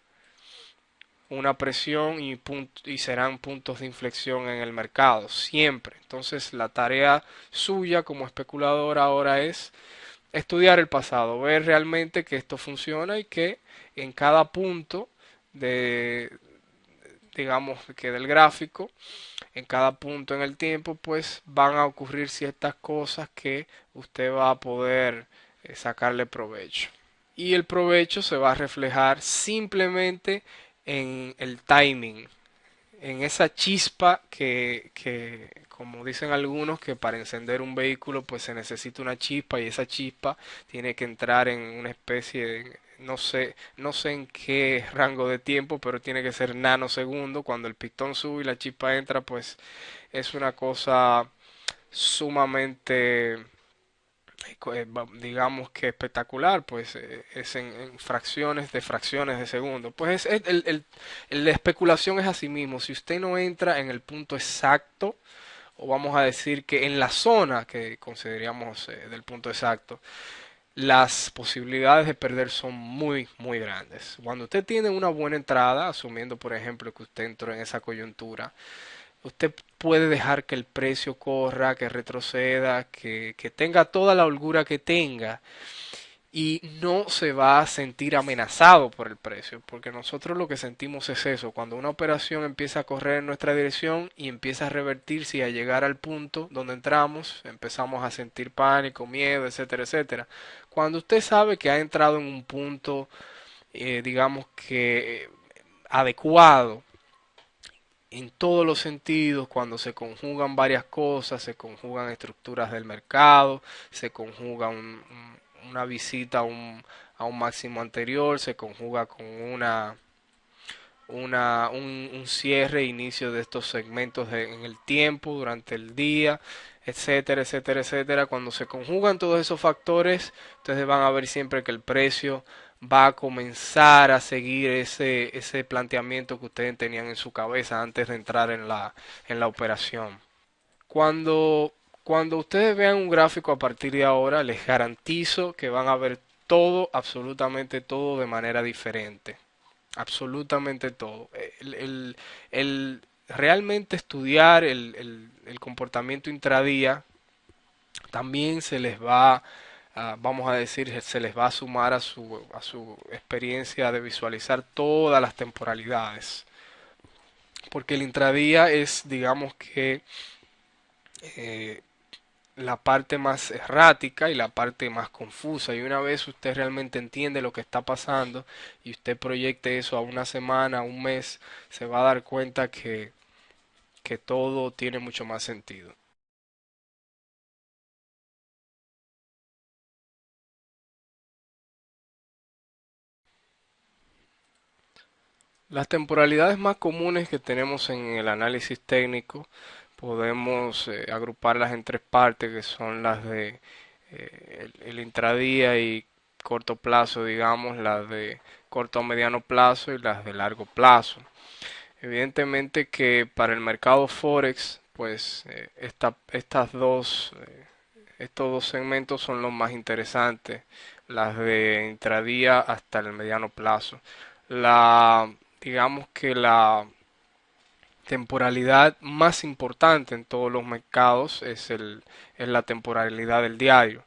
una presión y serán puntos de inflexión en el mercado, siempre. Entonces la tarea suya como especulador ahora es estudiar el pasado, ver realmente que esto funciona y que en cada punto de, digamos que del gráfico, en cada punto en el tiempo, pues van a ocurrir ciertas cosas que usted va a poder sacarle provecho. Y el provecho se va a reflejar simplemente en el timing, en esa chispa como dicen algunos, que para encender un vehículo pues se necesita una chispa y esa chispa tiene que entrar en una especie de, no sé en qué rango de tiempo, pero tiene que ser nanosegundo. Cuando el pistón sube y la chispa entra, pues es una cosa sumamente digamos que espectacular, pues es en fracciones de segundo. Pues la especulación es así mismo. Si usted no entra en el punto exacto, o vamos a decir que en la zona que consideraríamos del punto exacto, las posibilidades de perder son muy, muy grandes. Cuando usted tiene una buena entrada, asumiendo por ejemplo que usted entró en esa coyuntura, usted puede dejar que el precio corra, que retroceda, que tenga toda la holgura que tenga y no se va a sentir amenazado por el precio, porque nosotros lo que sentimos es eso, cuando una operación empieza a correr en nuestra dirección y empieza a revertirse y a llegar al punto donde entramos, empezamos a sentir pánico, miedo, etcétera, etcétera. Cuando usted sabe que ha entrado en un punto, digamos que adecuado, en todos los sentidos, cuando se conjugan varias cosas, se conjugan estructuras del mercado, se conjuga una visita a un máximo anterior, se conjuga con un cierre e inicio de estos segmentos en el tiempo, durante el día, etcétera, etcétera, etcétera. Cuando se conjugan todos esos factores, ustedes van a ver siempre que el precio va a comenzar a seguir ese planteamiento que ustedes tenían en su cabeza antes de entrar en la operación. Cuando ustedes vean un gráfico a partir de ahora, les garantizo que van a ver todo, absolutamente todo de manera diferente. Absolutamente todo. Realmente estudiar el comportamiento intradía también se les va, vamos a decir, se les va a sumar a su experiencia de visualizar todas las temporalidades. Porque el intradía es, digamos que, eh, la parte más errática y la parte más confusa. Y una vez usted realmente entiende lo que está pasando y usted proyecte eso a una semana, a un mes, se va a dar cuenta que todo tiene mucho más sentido. Las temporalidades más comunes que tenemos en el análisis técnico podemos agruparlas en tres partes que son las de el intradía y corto plazo, digamos, las de corto a mediano plazo y las de largo plazo. Evidentemente que para el mercado Forex, pues estos dos segmentos son los más interesantes, las de intradía hasta el mediano plazo. Digamos que la temporalidad más importante en todos los mercados es la temporalidad del diario,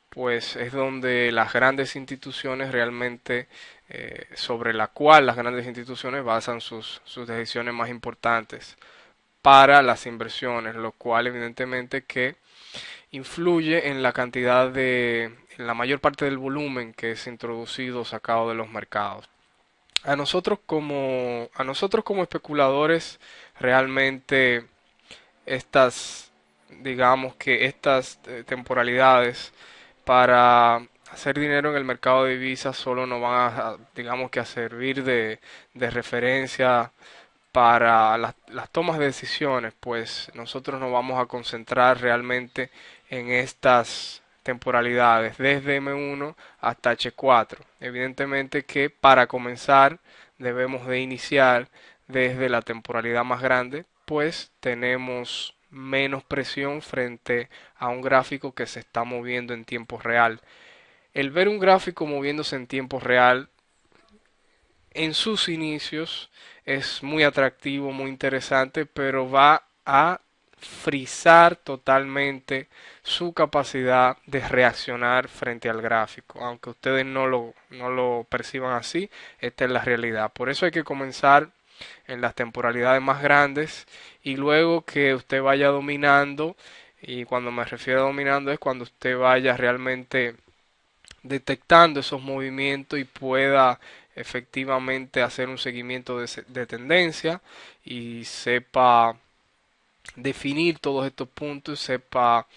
pues es donde las grandes instituciones realmente, sobre la cual las grandes instituciones basan sus decisiones más importantes para las inversiones, lo cual evidentemente que influye en la cantidad en la mayor parte del volumen que es introducido o sacado de los mercados. A nosotros como especuladores, realmente estas, digamos que estas temporalidades para hacer dinero en el mercado de divisas solo nos van digamos que a servir de referencia para las tomas de decisiones, pues nosotros nos vamos a concentrar realmente en estas temporalidades desde M1 hasta H4. Evidentemente que para comenzar debemos de iniciar desde la temporalidad más grande, pues tenemos menos presión frente a un gráfico que se está moviendo en tiempo real. El ver un gráfico moviéndose en tiempo real en sus inicios es muy atractivo, muy interesante, pero va a frizar totalmente su capacidad de reaccionar frente al gráfico. Aunque ustedes no lo perciban así, esta es la realidad. Por eso hay que comenzar en las temporalidades más grandes y luego que usted vaya dominando, y cuando me refiero a dominando es cuando usted vaya realmente detectando esos movimientos y pueda efectivamente hacer un seguimiento de tendencia y sepa definir todos estos puntos, sepa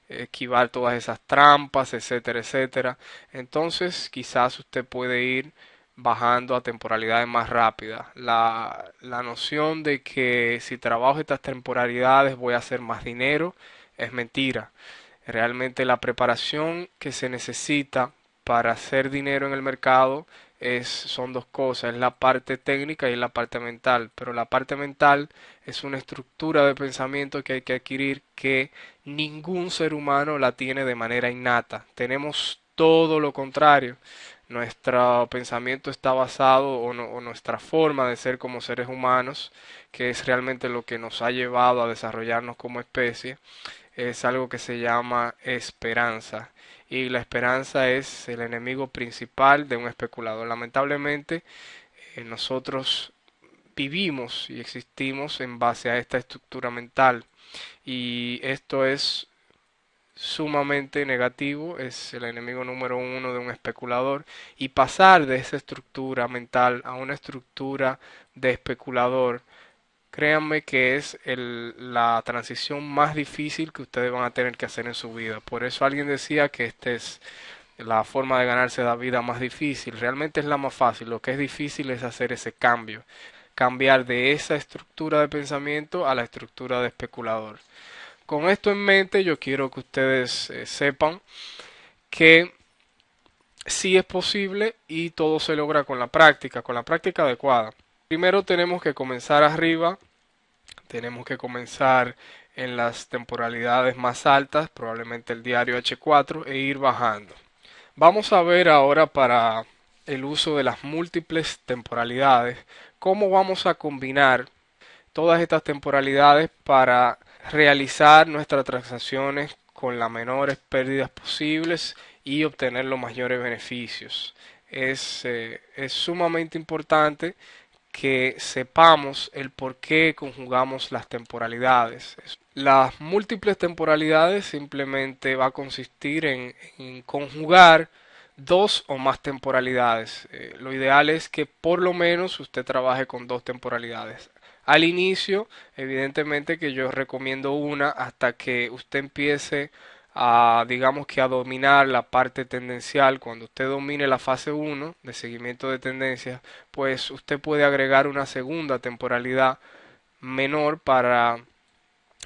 esquivar todas esas trampas, etcétera, etcétera. Entonces, quizás usted puede ir bajando a temporalidades más rápidas. La noción de que si trabajo estas temporalidades voy a hacer más dinero es mentira. Realmente la preparación que se necesita para hacer dinero en el mercado son dos cosas, es la parte técnica y la parte mental, pero la parte mental es una estructura de pensamiento que hay que adquirir que ningún ser humano la tiene de manera innata. Tenemos todo lo contrario. Nuestro pensamiento está basado o nuestra forma de ser como seres humanos, que es realmente lo que nos ha llevado a desarrollarnos como especie, es algo que se llama esperanza. Y la esperanza es el enemigo principal de un especulador. Lamentablemente, nosotros vivimos y existimos en base a esta estructura mental. Y esto es sumamente negativo, es el enemigo número uno de un especulador. Y pasar de esa estructura mental a una estructura de especulador, créanme que es la transición más difícil que ustedes van a tener que hacer en su vida. Por eso alguien decía que esta es la forma de ganarse la vida más difícil. Realmente es la más fácil. Lo que es difícil es hacer ese cambio. Cambiar de esa estructura de pensamiento a la estructura de especulador. Con esto en mente, yo quiero que ustedes sepan que sí es posible y todo se logra con la práctica adecuada. Primero tenemos que comenzar arriba. Tenemos que comenzar en las temporalidades más altas, probablemente el diario H4, e ir bajando. Vamos a ver ahora para el uso de las múltiples temporalidades, cómo vamos a combinar todas estas temporalidades para realizar nuestras transacciones con las menores pérdidas posibles y obtener los mayores beneficios. Es sumamente importante que sepamos el por qué conjugamos las temporalidades. Las múltiples temporalidades simplemente va a consistir en conjugar dos o más temporalidades. Lo ideal es que por lo menos usted trabaje con dos temporalidades. Al inicio, evidentemente que yo recomiendo una hasta que usted empiece digamos que a dominar la parte tendencial. Cuando usted domine la fase uno de seguimiento de tendencias, pues usted puede agregar una segunda temporalidad menor para,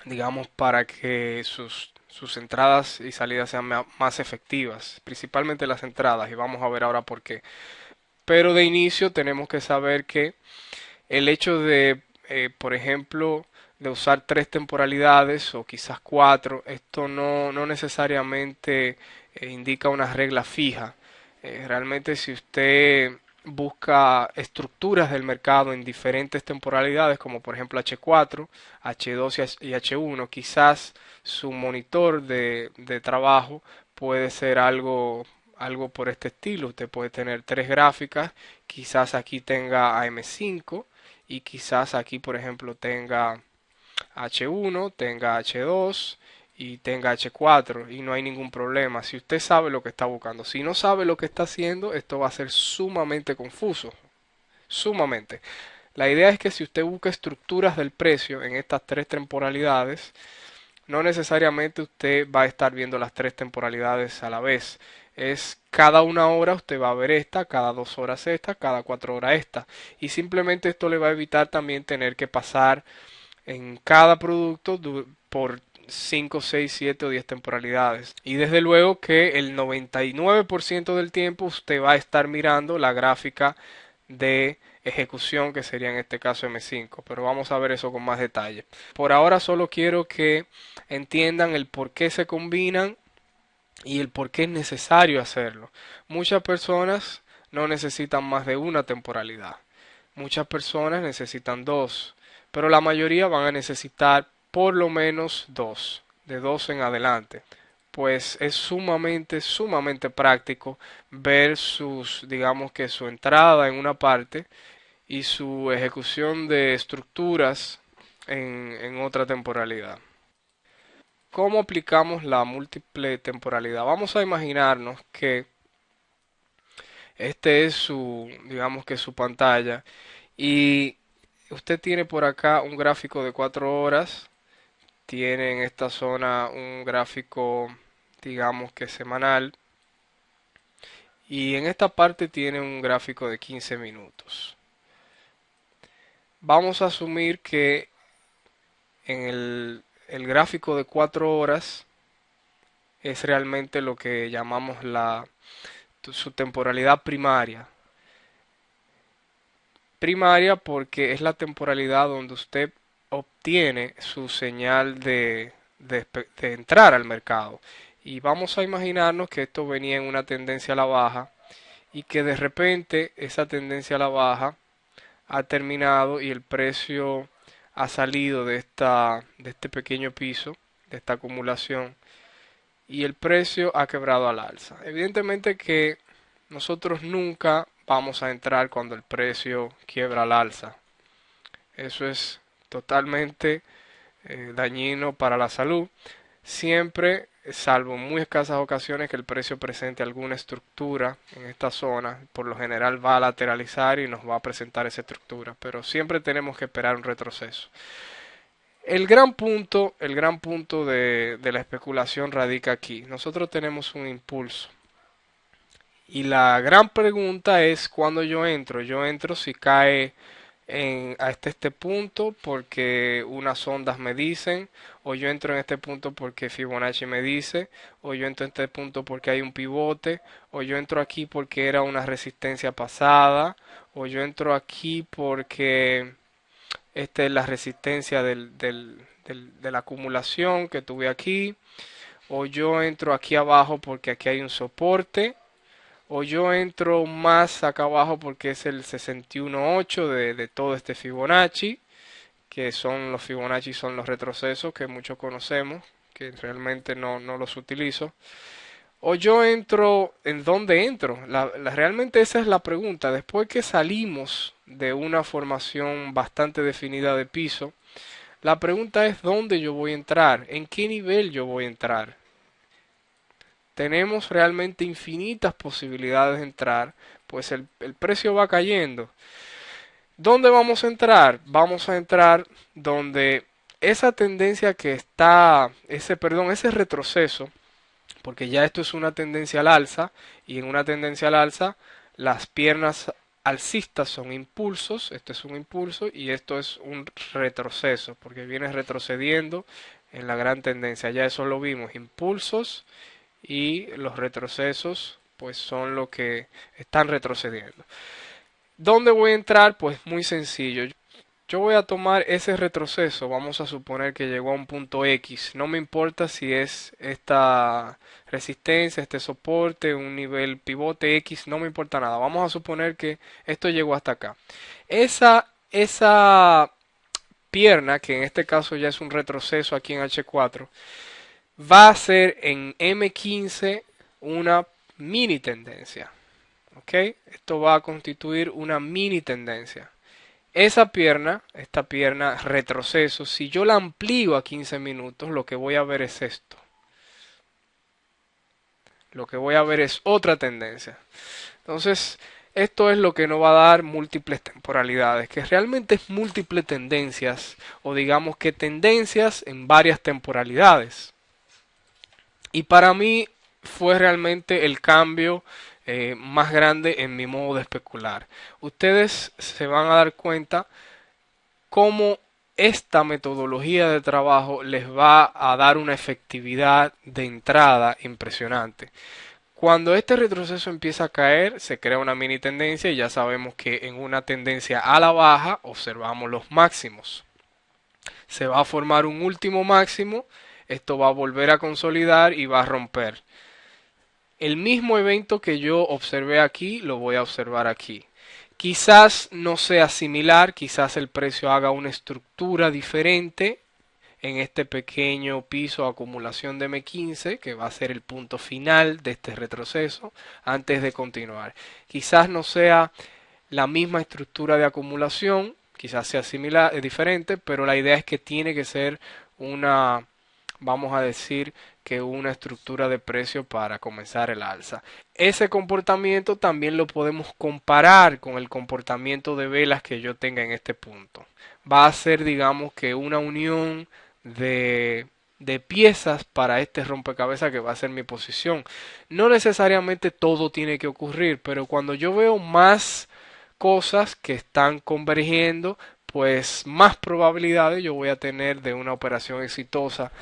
digamos, para que sus entradas y salidas sean más efectivas, principalmente las entradas, y vamos a ver ahora por qué. Pero de inicio tenemos que saber que el hecho de, por ejemplo, de usar tres temporalidades o quizás cuatro, esto no necesariamente indica una regla fija. Realmente si usted busca estructuras del mercado en diferentes temporalidades, como por ejemplo H4, H2 y H1, quizás su monitor de trabajo puede ser algo por este estilo. Usted puede tener tres gráficas, quizás aquí tenga a M5 y quizás aquí por ejemplo tenga H1, tenga H2 y tenga H4 y no hay ningún problema si usted sabe lo que está buscando. Si no sabe lo que está haciendo, esto va a ser sumamente confuso, sumamente. La idea es que si usted busca estructuras del precio en estas tres temporalidades, no necesariamente usted va a estar viendo las tres temporalidades a la vez. Es cada una hora usted va a ver esta, cada 2 horas esta, cada 4 horas esta. Y simplemente esto le va a evitar también tener que pasar en cada producto por 5, 6, 7 o 10 temporalidades. Y desde luego que el 99% del tiempo usted va a estar mirando la gráfica de ejecución, que sería en este caso M5, pero vamos a ver eso con más detalle. Por ahora solo quiero que entiendan el por qué se combinan y el por qué es necesario hacerlo. Muchas personas no necesitan más de una temporalidad. Muchas personas necesitan dos, pero la mayoría van a necesitar por lo menos dos, de dos en adelante. Pues es sumamente práctico ver digamos que su entrada en una parte y su ejecución de estructuras en otra temporalidad. ¿Cómo aplicamos la múltiple temporalidad? Vamos a imaginarnos que este es digamos que su pantalla y usted tiene por acá un gráfico de 4 horas, tiene en esta zona un gráfico, digamos que semanal, y en esta parte tiene un gráfico de 15 minutos. Vamos a asumir que en el gráfico de 4 horas es realmente lo que llamamos su temporalidad primaria. Primaria porque es la temporalidad donde usted obtiene su señal de entrar al mercado. Y vamos a imaginarnos que esto venía en una tendencia a la baja y que de repente esa tendencia a la baja ha terminado y el precio ha salido de este pequeño piso, de esta acumulación, y el precio ha quebrado al alza. Evidentemente que nosotros nunca vamos a entrar cuando el precio quiebra al alza. Eso es totalmente dañino para la salud. Siempre, salvo en muy escasas ocasiones que el precio presente alguna estructura en esta zona, por lo general va a lateralizar y nos va a presentar esa estructura, pero siempre tenemos que esperar un retroceso. El gran punto de la especulación radica aquí. Nosotros tenemos un impulso. Y la gran pregunta es cuándo yo entro. Yo entro si cae hasta este punto porque unas ondas me dicen, o yo entro en este punto porque Fibonacci me dice, o yo entro en este punto porque hay un pivote, o yo entro aquí porque era una resistencia pasada, o yo entro aquí porque esta es la resistencia de la acumulación que tuve aquí, o yo entro aquí abajo porque aquí hay un soporte, o yo entro más acá abajo porque es el 61.8 de todo este Fibonacci, que son los Fibonacci, son los retrocesos que muchos conocemos, que realmente no los utilizo. O yo entro, ¿en dónde entro? Realmente esa es la pregunta. Después que salimos de una formación bastante definida de piso, la pregunta es dónde yo voy a entrar, en qué nivel yo voy a entrar. Tenemos realmente infinitas posibilidades de entrar, pues el precio va cayendo. ¿Dónde vamos a entrar? Vamos a entrar donde esa tendencia que está, ese retroceso, porque ya esto es una tendencia al alza, y en una tendencia al alza las piernas alcistas son impulsos, esto es un impulso y esto es un retroceso, porque viene retrocediendo en la gran tendencia, ya eso lo vimos, impulsos y los retrocesos pues son los que están retrocediendo. ¿Dónde voy a entrar? Pues muy sencillo. Yo voy a tomar ese retroceso, vamos a suponer que llegó a un punto X, no me importa si es esta resistencia, este soporte, un nivel pivote X, no me importa nada, vamos a suponer que esto llegó hasta acá. Esa pierna, que en este caso ya es un retroceso aquí en H4, va a ser en M15 una mini tendencia, ¿ok? Esto va a constituir una mini tendencia. Esta pierna retroceso, si yo la amplío a 15 minutos, lo que voy a ver es esto. Lo que voy a ver es otra tendencia. Entonces, esto es lo que nos va a dar múltiples temporalidades, que realmente es múltiples tendencias, o digamos que tendencias en varias temporalidades. Y para mí fue realmente el cambio más grande en mi modo de especular. Ustedes se van a dar cuenta cómo esta metodología de trabajo les va a dar una efectividad de entrada impresionante. Cuando este retroceso empieza a caer, se crea una mini tendencia y ya sabemos que en una tendencia a la baja observamos los máximos. Se va a formar un último máximo, esto va a volver a consolidar y va a romper. El mismo evento que yo observé aquí, lo voy a observar aquí. Quizás no sea similar, quizás el precio haga una estructura diferente en este pequeño piso de acumulación de M15, que va a ser el punto final de este retroceso, antes de continuar. Quizás no sea la misma estructura de acumulación, quizás sea similar, diferente, pero la idea es que tiene que ser una, vamos a decir, que una estructura de precio para comenzar el alza. Ese comportamiento también lo podemos comparar con el comportamiento de velas que yo tenga en este punto. Va a ser, digamos, que una unión de piezas para este rompecabezas que va a ser mi posición. No necesariamente todo tiene que ocurrir, pero cuando yo veo más cosas que están convergiendo, pues más probabilidades yo voy a tener de una operación exitosa.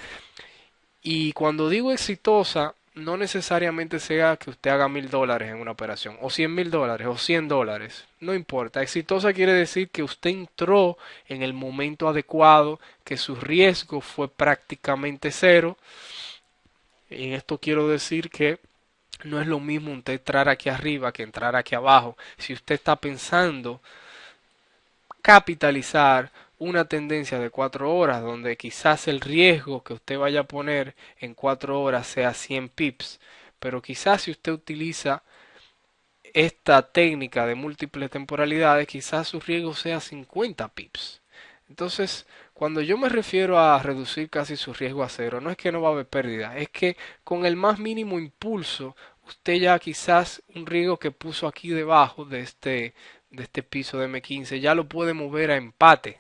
Y cuando digo exitosa, no necesariamente sea que usted haga $1000 en una operación, o $100,000, o $100. No importa. Exitosa quiere decir que usted entró en el momento adecuado, que su riesgo fue prácticamente cero. Y en esto quiero decir que no es lo mismo usted entrar aquí arriba que entrar aquí abajo. Si usted está pensando capitalizar una tendencia de 4 horas donde quizás el riesgo que usted vaya a poner en 4 horas sea 100 pips, pero quizás si usted utiliza esta técnica de múltiples temporalidades, quizás su riesgo sea 50 pips. Entonces, cuando yo me refiero a reducir casi su riesgo a cero, no es que no va a haber pérdida, es que con el más mínimo impulso, usted ya quizás un riesgo que puso aquí debajo de este piso de M15 ya lo puede mover a empate.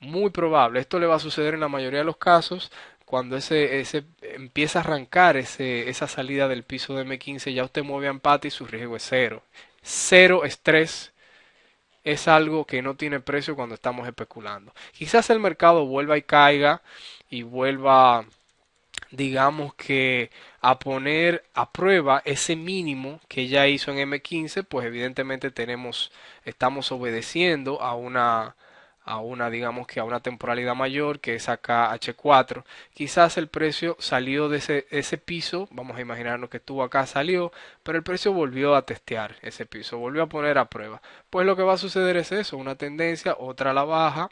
Muy probable. Esto le va a suceder en la mayoría de los casos cuando ese empieza a arrancar esa salida del piso de M15, ya usted mueve a empate y su riesgo es cero. Cero estrés es algo que no tiene precio cuando estamos especulando. Quizás el mercado vuelva y caiga y vuelva, digamos que a poner a prueba ese mínimo que ya hizo en M15, pues evidentemente estamos obedeciendo a una, digamos que a una temporalidad mayor que es acá H4. Quizás el precio salió de ese piso, vamos a imaginarnos que estuvo acá, salió, pero el precio volvió a testear ese piso, volvió a poner a prueba. Pues lo que va a suceder es eso, una tendencia, otra a la baja,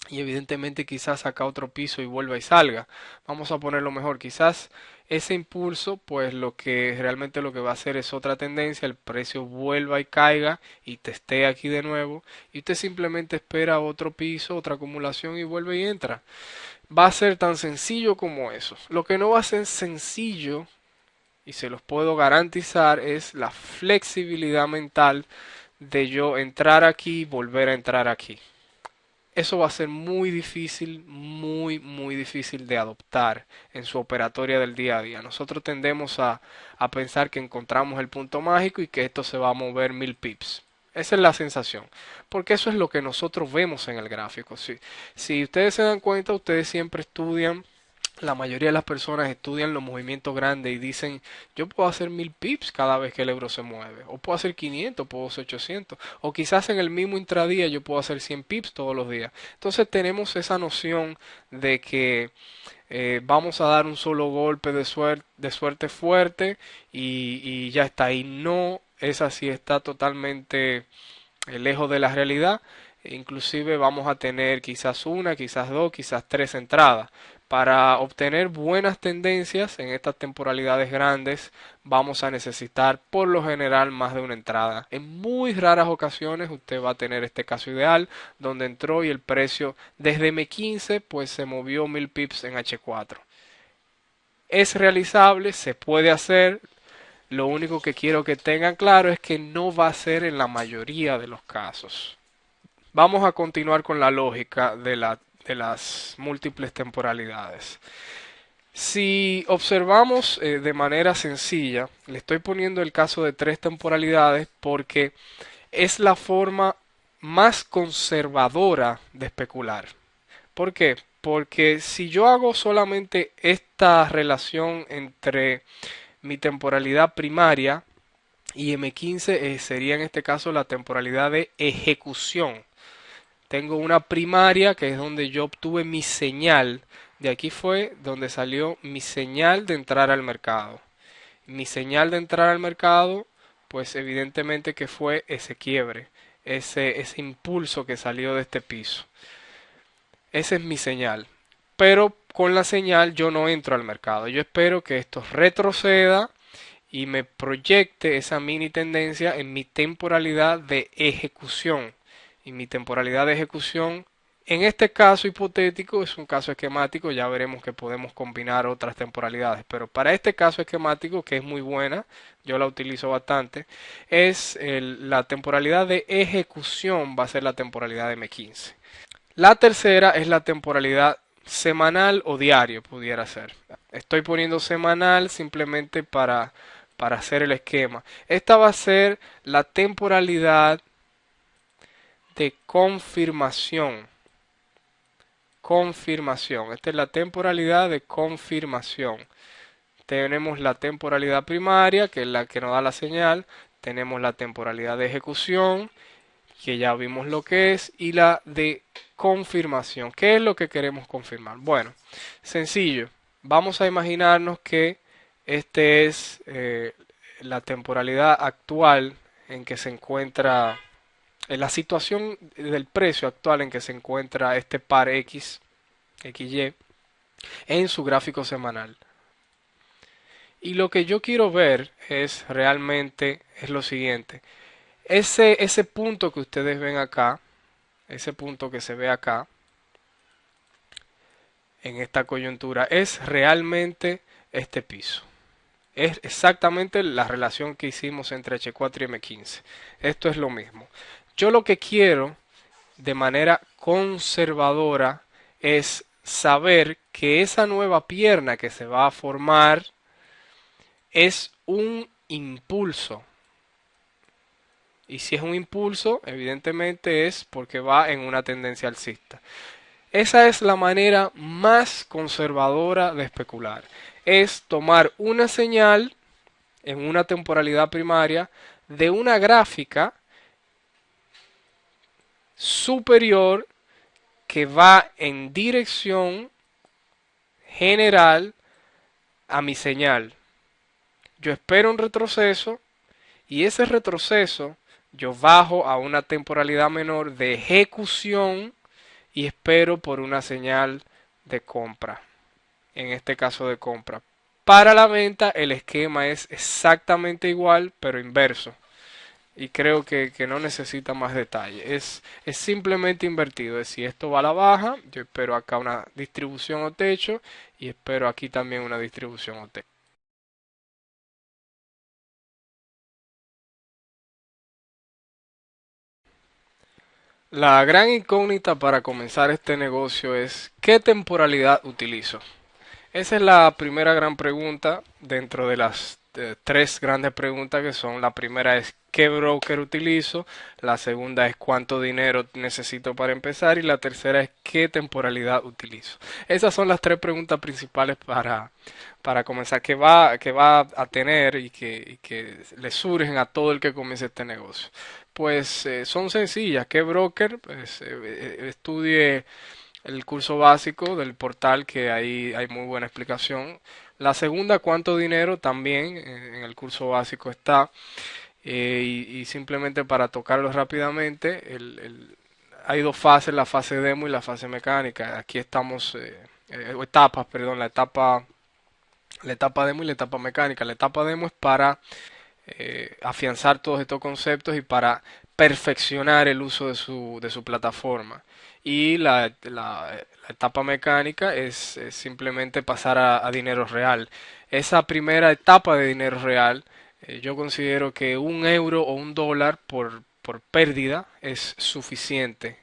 y evidentemente quizás saca otro piso y vuelva y salga. Vamos a ponerlo mejor, quizás ese impulso, pues realmente lo que va a hacer es otra tendencia, el precio vuelva y caiga y testee aquí de nuevo y usted simplemente espera otro piso, otra acumulación y vuelve y entra. Va a ser tan sencillo como eso. Lo que no va a ser sencillo, y se los puedo garantizar, es la flexibilidad mental de yo entrar aquí y volver a entrar aquí. Eso va a ser muy difícil, muy difícil de adoptar en su operatoria del día a día. Nosotros tendemos a pensar que encontramos el punto mágico y que esto se va a mover 1000 pips. Esa es la sensación, porque eso es lo que nosotros vemos en el gráfico. Si ustedes se dan cuenta, ustedes siempre estudian La mayoría de las personas estudian los movimientos grandes y dicen, yo puedo hacer 1000 pips cada vez que el euro se mueve, o puedo hacer 500, puedo hacer 800, o quizás en el mismo intradía yo puedo hacer 100 pips todos los días. Entonces tenemos esa noción de que vamos a dar un solo golpe de suerte fuerte y ya está. Y no es así, está totalmente lejos de la realidad. Inclusive vamos a tener quizás una, quizás dos, quizás tres entradas. Para obtener buenas tendencias en estas temporalidades grandes vamos a necesitar por lo general más de una entrada. En muy raras ocasiones usted va a tener este caso ideal donde entró y el precio desde M15 pues se movió 1000 pips en H4. Es realizable, se puede hacer. Lo único que quiero que tengan claro es que no va a ser en la mayoría de los casos. Vamos a continuar con la lógica de las múltiples temporalidades. Si observamos de manera sencilla, le estoy poniendo el caso de tres temporalidades porque es la forma más conservadora de especular. ¿Por qué? Porque si yo hago solamente esta relación entre mi temporalidad primaria y M15 sería en este caso la temporalidad de ejecución. Tengo una primaria que es donde yo obtuve mi señal. De aquí fue donde salió mi señal de entrar al mercado. Mi señal de entrar al mercado, pues evidentemente que fue ese quiebre, ese impulso que salió de este piso. Esa es mi señal. Pero con la señal yo no entro al mercado. Yo espero que esto retroceda y me proyecte esa mini tendencia en mi temporalidad de ejecución. Y mi temporalidad de ejecución, en este caso hipotético, es un caso esquemático, ya veremos que podemos combinar otras temporalidades, pero para este caso esquemático, que es muy buena, yo la utilizo bastante, la temporalidad de ejecución va a ser la temporalidad de M15. La tercera es la temporalidad semanal o diario, pudiera ser. Estoy poniendo semanal simplemente para hacer el esquema. Esta va a ser la temporalidad de confirmación. Confirmación. Esta es la temporalidad de confirmación. Tenemos la temporalidad primaria, que es la que nos da la señal. Tenemos la temporalidad de ejecución, que ya vimos lo que es, y la de confirmación. ¿Qué es lo que queremos confirmar? Bueno, sencillo. Vamos a imaginarnos que este es la temporalidad actual en que se encuentra, en la situación del precio actual en que se encuentra este par X, XY, en su gráfico semanal. Y lo que yo quiero ver es realmente es lo siguiente. Ese punto que ustedes ven acá, ese punto que se ve acá, en esta coyuntura, es realmente este piso. Es exactamente la relación que hicimos entre H4 y M15. Esto es lo mismo. Yo lo que quiero de manera conservadora es saber que esa nueva pierna que se va a formar es un impulso. Y si es un impulso, evidentemente es porque va en una tendencia alcista. Esa es la manera más conservadora de especular. Es tomar una señal en una temporalidad primaria de una gráfica superior que va en dirección general a mi señal. Yo espero un retroceso y ese retroceso yo bajo a una temporalidad menor de ejecución y espero por una señal de compra. En este caso de compra. Para la venta el esquema es exactamente igual pero inverso. Y creo que no necesita más detalle. Es simplemente invertido. Es decir, esto va a la baja, yo espero acá una distribución o techo y espero aquí también una distribución o techo. La gran incógnita para comenzar este negocio es ¿qué temporalidad utilizo? Esa es la primera gran pregunta dentro de las tres grandes preguntas que son: la primera es ¿qué broker utilizo? La segunda es ¿cuánto dinero necesito para empezar? Y la tercera es ¿qué temporalidad utilizo? Esas son las tres preguntas principales para comenzar, que va a tener y que le surgen a todo el que comience este negocio. Pues son sencillas. ¿Qué broker? Pues estudie el curso básico del portal, que ahí hay muy buena explicación. La segunda, ¿cuánto dinero? También en el curso básico está. Y simplemente para tocarlo rápidamente, hay dos fases: la fase demo y la fase mecánica. Aquí estamos, etapas, perdón, la etapa demo y la etapa mecánica. La etapa demo es para afianzar todos estos conceptos y para perfeccionar el uso de su plataforma. Y la etapa mecánica es simplemente pasar a dinero real. Esa primera etapa de dinero real, yo considero que €1 o $1 por pérdida es suficiente.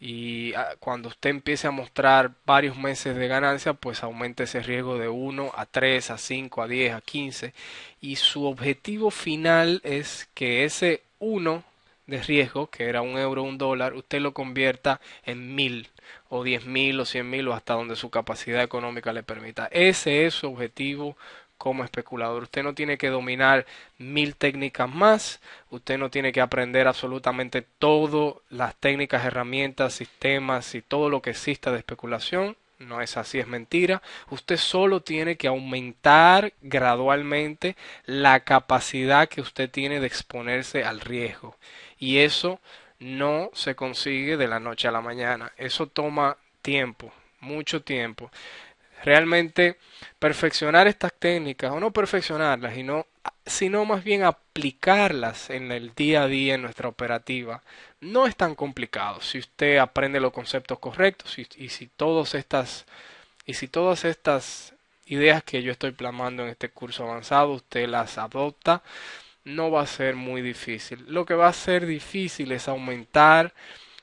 Y cuando usted empiece a mostrar varios meses de ganancia, pues aumenta ese riesgo de 1 a 3 a 5 a 10 a 15. Y su objetivo final es que ese uno de riesgo, que era €1 o $1, usted lo convierta en 1000 o 10.000 o 100.000 o hasta donde su capacidad económica le permita. Ese es su objetivo como especulador. Usted no tiene que dominar 1000 técnicas más. Usted no tiene que aprender absolutamente todas las técnicas, herramientas, sistemas y todo lo que exista de especulación. No es así, es mentira. Usted solo tiene que aumentar gradualmente la capacidad que usted tiene de exponerse al riesgo. Y eso no se consigue de la noche a la mañana. Eso toma tiempo, mucho tiempo. Realmente perfeccionar estas técnicas, o no perfeccionarlas, sino más bien aplicarlas en el día a día en nuestra operativa, no es tan complicado si usted aprende los conceptos correctos y si todas estas ideas que yo estoy plasmando en este curso avanzado usted las adopta. No va a ser muy difícil. Lo que va a ser difícil es aumentar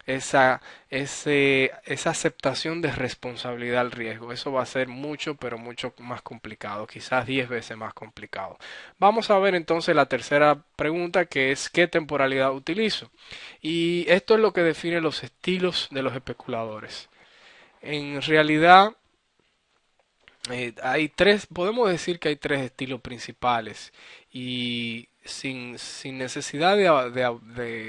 esa, esa aceptación de responsabilidad al riesgo. Eso va a ser mucho, pero mucho más complicado, quizás 10 veces más complicado. Vamos a ver entonces la tercera pregunta, que es ¿qué temporalidad utilizo? Y esto es lo que define los estilos de los especuladores. En realidad, hay tres, podemos decir que hay tres estilos principales, y sin necesidad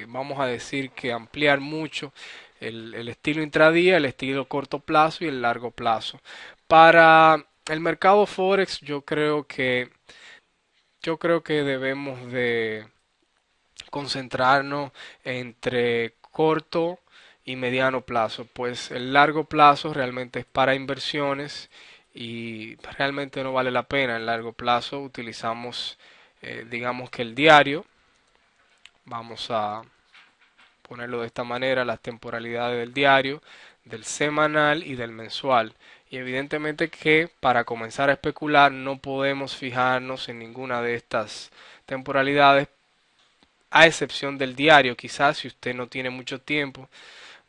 vamos a decir, que ampliar mucho el estilo intradía, el estilo corto plazo y el largo plazo. Para el mercado Forex, yo creo que debemos de concentrarnos entre corto y mediano plazo, pues el largo plazo realmente es para inversiones y realmente no vale la pena. En largo plazo utilizamos, digamos que el diario, vamos a ponerlo de esta manera: las temporalidades del diario, del semanal y del mensual. Y evidentemente que para comenzar a especular no podemos fijarnos en ninguna de estas temporalidades, a excepción del diario. Quizás si usted no tiene mucho tiempo,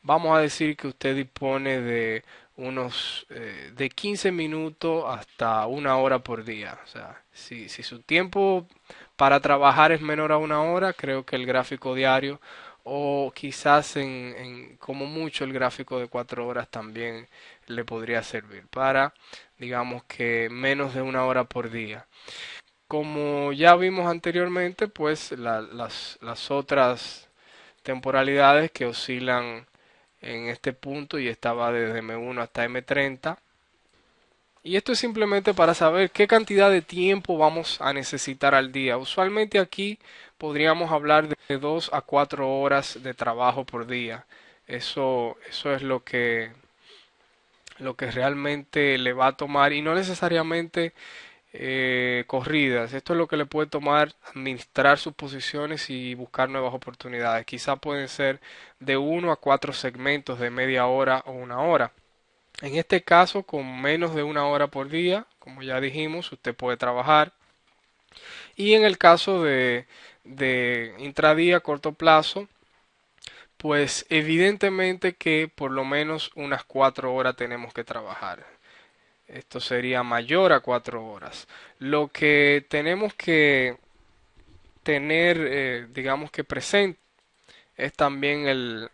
vamos a decir que usted dispone de unos de 15 minutos hasta 1 hora por día. O sea, si su tiempo para trabajar es menor a 1 hora, creo que el gráfico diario, o quizás como mucho el gráfico de 4 horas, también le podría servir para, digamos que menos de 1 hora por día. Como ya vimos anteriormente, pues las otras temporalidades que oscilan en este punto, y estaba desde M1 hasta M30. Y esto es simplemente para saber qué cantidad de tiempo vamos a necesitar al día. Usualmente aquí podríamos hablar de 2 a 4 horas de trabajo por día. Eso es lo que realmente le va a tomar, y no necesariamente corridas. Esto es lo que le puede tomar administrar sus posiciones y buscar nuevas oportunidades. Quizá pueden ser de 1 a 4 segmentos de media hora o 1 hora. En este caso, con menos de 1 hora por día, como ya dijimos, usted puede trabajar. Y en el caso de intradía, corto plazo, pues evidentemente que por lo menos unas 4 horas tenemos que trabajar. Esto sería mayor a 4 horas. Lo que tenemos que tener, digamos que presente, es también el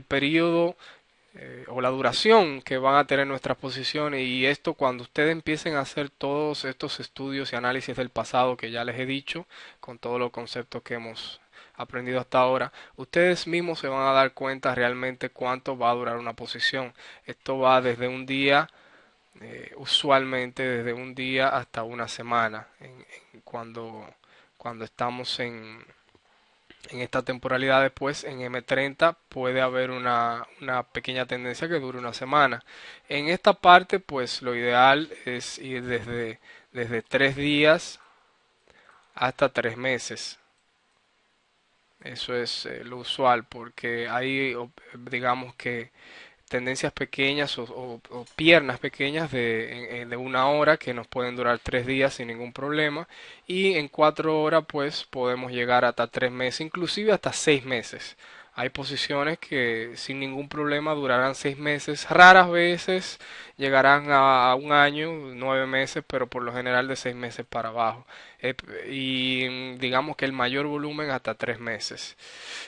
periodo o la duración que van a tener nuestras posiciones, y esto cuando ustedes empiecen a hacer todos estos estudios y análisis del pasado que ya les he dicho, con todos los conceptos que hemos aprendido hasta ahora, ustedes mismos se van a dar cuenta realmente cuánto va a durar una posición. Esto va desde un día, usualmente desde un día hasta una semana, cuando estamos en esta temporalidad. Después en M30 puede haber una pequeña tendencia que dure una semana. En esta parte, pues lo ideal es ir desde 3 días hasta 3 meses. Eso es lo usual, porque hay, digamos que tendencias pequeñas o piernas pequeñas de una hora que nos pueden durar 3 días sin ningún problema, y en 4 horas pues podemos llegar hasta 3 meses, inclusive hasta 6 meses. Hay posiciones que sin ningún problema durarán 6 meses, raras veces llegarán a un año, 9 meses, pero por lo general de 6 meses para abajo. Y digamos que el mayor volumen hasta 3 meses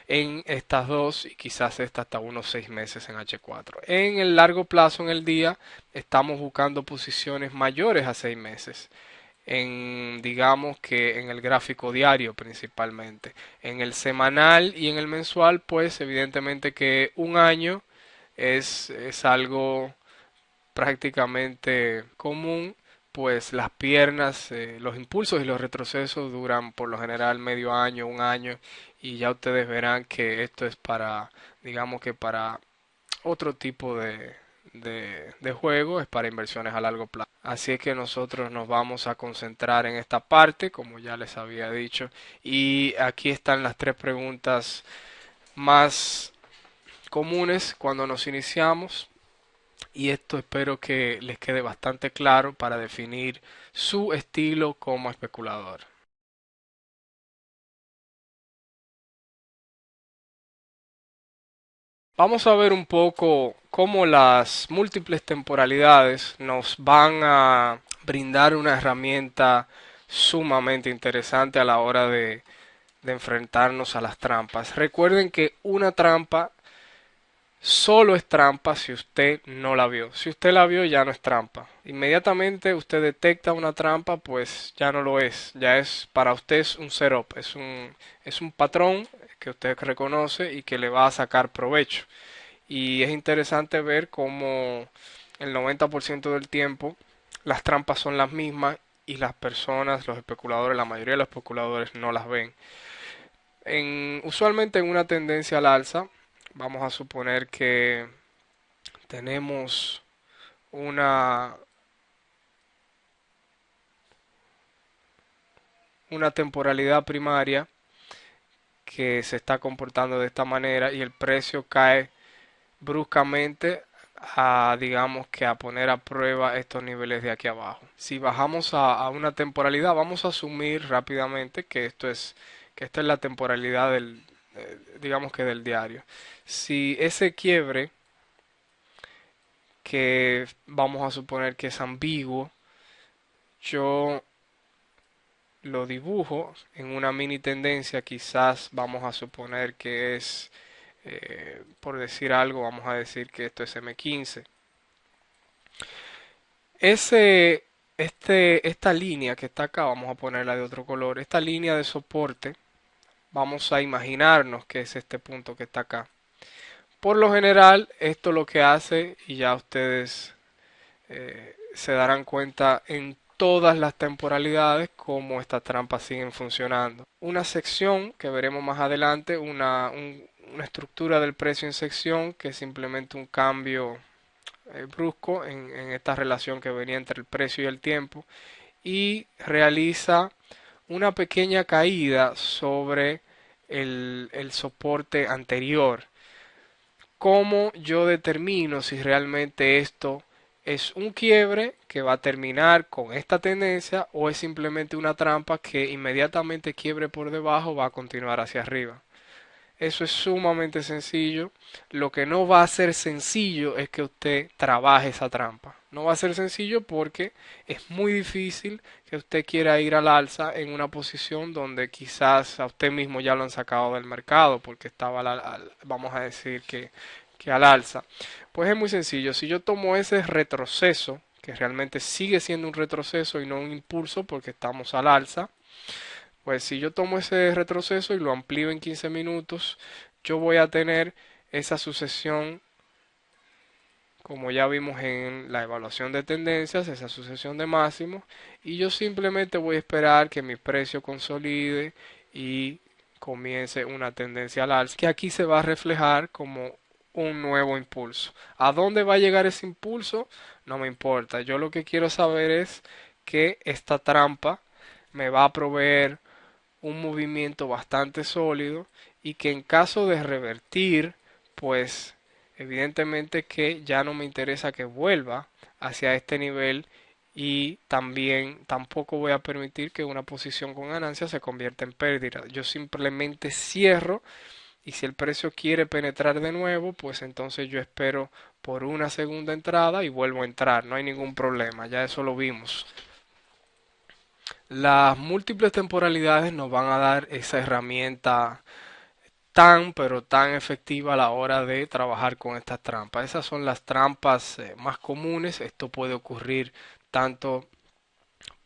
en estas dos, y quizás esta hasta unos 6 meses en H4. En el largo plazo, en el día, estamos buscando posiciones mayores a 6 meses. Digamos que en el gráfico diario principalmente. En el semanal y en el mensual, pues evidentemente que un año es algo prácticamente común, pues las piernas, los impulsos y los retrocesos duran por lo general medio año, un año, y ya ustedes verán que esto es para, digamos que para otro tipo de juego, es para inversiones a largo plazo. Así es que nosotros nos vamos a concentrar en esta parte, como ya les había dicho, y aquí están las 3 preguntas más comunes cuando nos iniciamos, y esto espero que les quede bastante claro para definir su estilo como especulador. Vamos a ver un poco cómo las múltiples temporalidades nos van a brindar una herramienta sumamente interesante a la hora de enfrentarnos a las trampas. Recuerden que una trampa solo es trampa si usted no la vio. Si usted la vio, ya no es trampa. Inmediatamente usted detecta una trampa, pues ya no lo es. Ya es, para usted es un setup, es un patrón que usted reconoce y que le va a sacar provecho. Y es interesante ver cómo el 90% del tiempo las trampas son las mismas, y las personas, los especuladores, la mayoría de los especuladores no las ven. Usualmente en una tendencia al alza, vamos a suponer que tenemos una, una temporalidad primaria que se está comportando de esta manera, y el precio cae bruscamente a, digamos que a poner a prueba estos niveles de aquí abajo. Si bajamos a una temporalidad, vamos a asumir rápidamente que esta es la temporalidad digamos que del diario. Si ese quiebre, que vamos a suponer que es ambiguo, yo lo dibujo en una mini tendencia, quizás vamos a suponer que es, por decir algo, vamos a decir que esto es M15. Esta línea que está acá, vamos a ponerla de otro color, esta línea de soporte, vamos a imaginarnos que es este punto que está acá. Por lo general, esto lo que hace, y ya ustedes se darán cuenta en todas las temporalidades cómo estas trampas siguen funcionando. Una sección que veremos más adelante, una estructura del precio en sección, que es simplemente un cambio brusco en esta relación que venía entre el precio y el tiempo, y realiza una pequeña caída sobre el soporte anterior. ¿Cómo yo determino si realmente esto es un quiebre que va a terminar con esta tendencia, o es simplemente una trampa que inmediatamente quiebre por debajo va a continuar hacia arriba? Eso es sumamente sencillo. Lo que no va a ser sencillo es que usted trabaje esa trampa. No va a ser sencillo porque es muy difícil que usted quiera ir al alza en una posición donde quizás a usted mismo ya lo han sacado del mercado porque estaba, vamos a decir que al alza. Pues es muy sencillo. Si yo tomo ese retroceso, que realmente sigue siendo un retroceso y no un impulso porque estamos al alza, pues si yo tomo ese retroceso y lo amplío en 15 minutos, yo voy a tener esa sucesión, como ya vimos en la evaluación de tendencias, esa sucesión de máximos, y yo simplemente voy a esperar que mi precio consolide y comience una tendencia al alza, que aquí se va a reflejar como un nuevo impulso. ¿A dónde va a llegar ese impulso? No me importa. Yo lo que quiero saber es que esta trampa me va a proveer un movimiento bastante sólido y que en caso de revertir, pues evidentemente que ya no me interesa que vuelva hacia este nivel y también tampoco voy a permitir que una posición con ganancia se convierta en pérdida. Yo simplemente cierro y si el precio quiere penetrar de nuevo, pues entonces yo espero por una segunda entrada y vuelvo a entrar. No hay ningún problema, ya eso lo vimos. Las múltiples temporalidades nos van a dar esa herramienta tan pero tan efectiva a la hora de trabajar con estas trampas. Esas son las trampas más comunes. Esto puede ocurrir tanto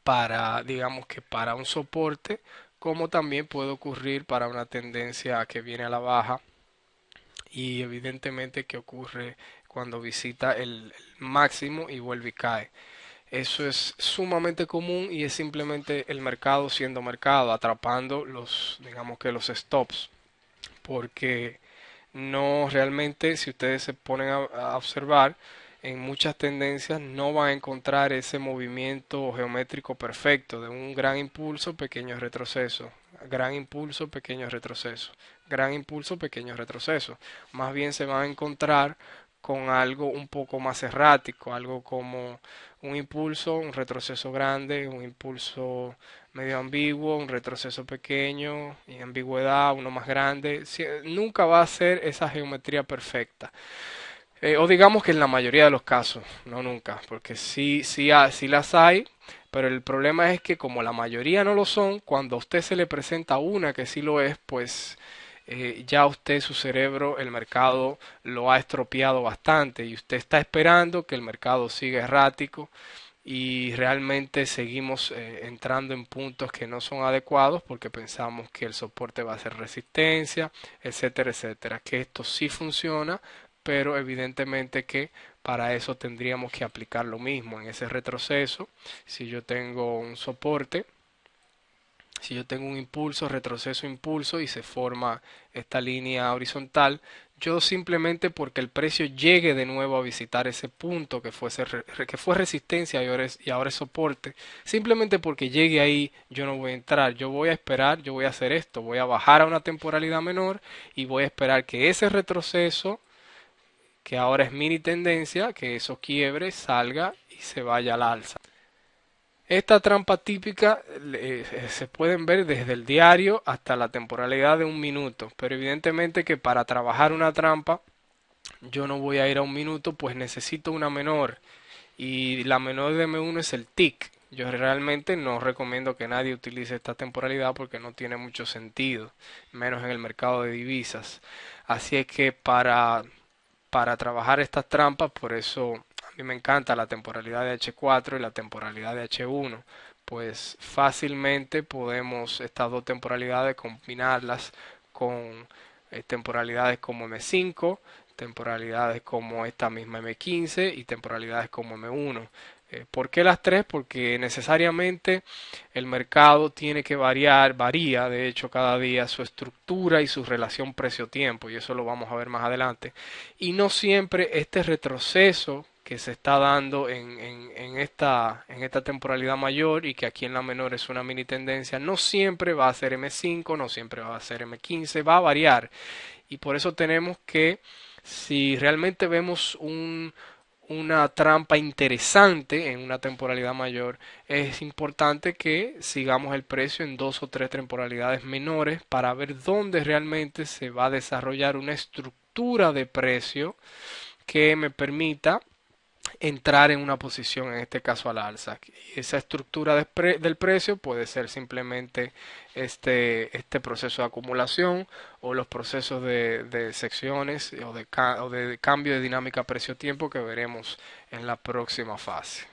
para, digamos que para un soporte, como también puede ocurrir para una tendencia que viene a la baja y evidentemente que ocurre cuando visita el máximo y vuelve y cae. Eso es sumamente común y es simplemente el mercado siendo mercado, atrapando los, digamos que los stops, porque no realmente, si ustedes se ponen a observar, en muchas tendencias no van a encontrar ese movimiento geométrico perfecto de un gran impulso, pequeño retroceso, gran impulso, pequeño retroceso, gran impulso, pequeño retroceso. Más bien se van a encontrar con algo un poco más errático, algo como un impulso, un retroceso grande, un impulso medio ambiguo, un retroceso pequeño y ambigüedad, uno más grande. Nunca va a ser esa geometría perfecta. O digamos que en la mayoría de los casos, no nunca, porque sí las hay, pero el problema es que como la mayoría no lo son, cuando a usted se le presenta una que sí lo es, pues ya usted, su cerebro, el mercado lo ha estropeado bastante y usted está esperando que el mercado siga errático y realmente seguimos entrando en puntos que no son adecuados porque pensamos que el soporte va a ser resistencia, etcétera, etcétera, que esto sí funciona, pero evidentemente que para eso tendríamos que aplicar lo mismo en ese retroceso. Si yo tengo un soporte, si yo tengo un impulso, retroceso, impulso y se forma esta línea horizontal, yo simplemente porque el precio llegue de nuevo a visitar ese punto que fue resistencia y ahora es soporte, simplemente porque llegue ahí yo no voy a entrar, yo voy a esperar, yo voy a hacer esto, voy a bajar a una temporalidad menor y voy a esperar que ese retroceso, que ahora es mini tendencia, que esos quiebres salga y se vaya al alza. Esta trampa típica se pueden ver desde el diario hasta la temporalidad de un minuto, pero evidentemente que para trabajar una trampa yo no voy a ir a un minuto, pues necesito una menor y la menor de M1 es el tick. Yo realmente no recomiendo que nadie utilice esta temporalidad porque no tiene mucho sentido, menos en el mercado de divisas. Así es que para trabajar estas trampas, por eso a mí me encanta la temporalidad de H4 y la temporalidad de H1, pues fácilmente podemos estas dos temporalidades combinarlas con temporalidades como M5, temporalidades como esta misma M15 y temporalidades como M1. ¿Por qué las tres? Porque necesariamente el mercado tiene que variar, varía de hecho cada día su estructura y su relación precio-tiempo, y eso lo vamos a ver más adelante. Y no siempre este retroceso que se está dando en esta temporalidad mayor y que aquí en la menor es una mini tendencia, no siempre va a ser M5, no siempre va a ser M15, va a variar. Y por eso tenemos que, si realmente vemos una trampa interesante en una temporalidad mayor, es importante que sigamos el precio en dos o tres temporalidades menores para ver dónde realmente se va a desarrollar una estructura de precio que me permita entrar en una posición, en este caso al alza. Esa estructura del precio puede ser simplemente este proceso de acumulación o los procesos de secciones o de cambio de dinámica precio-tiempo que veremos en la próxima fase.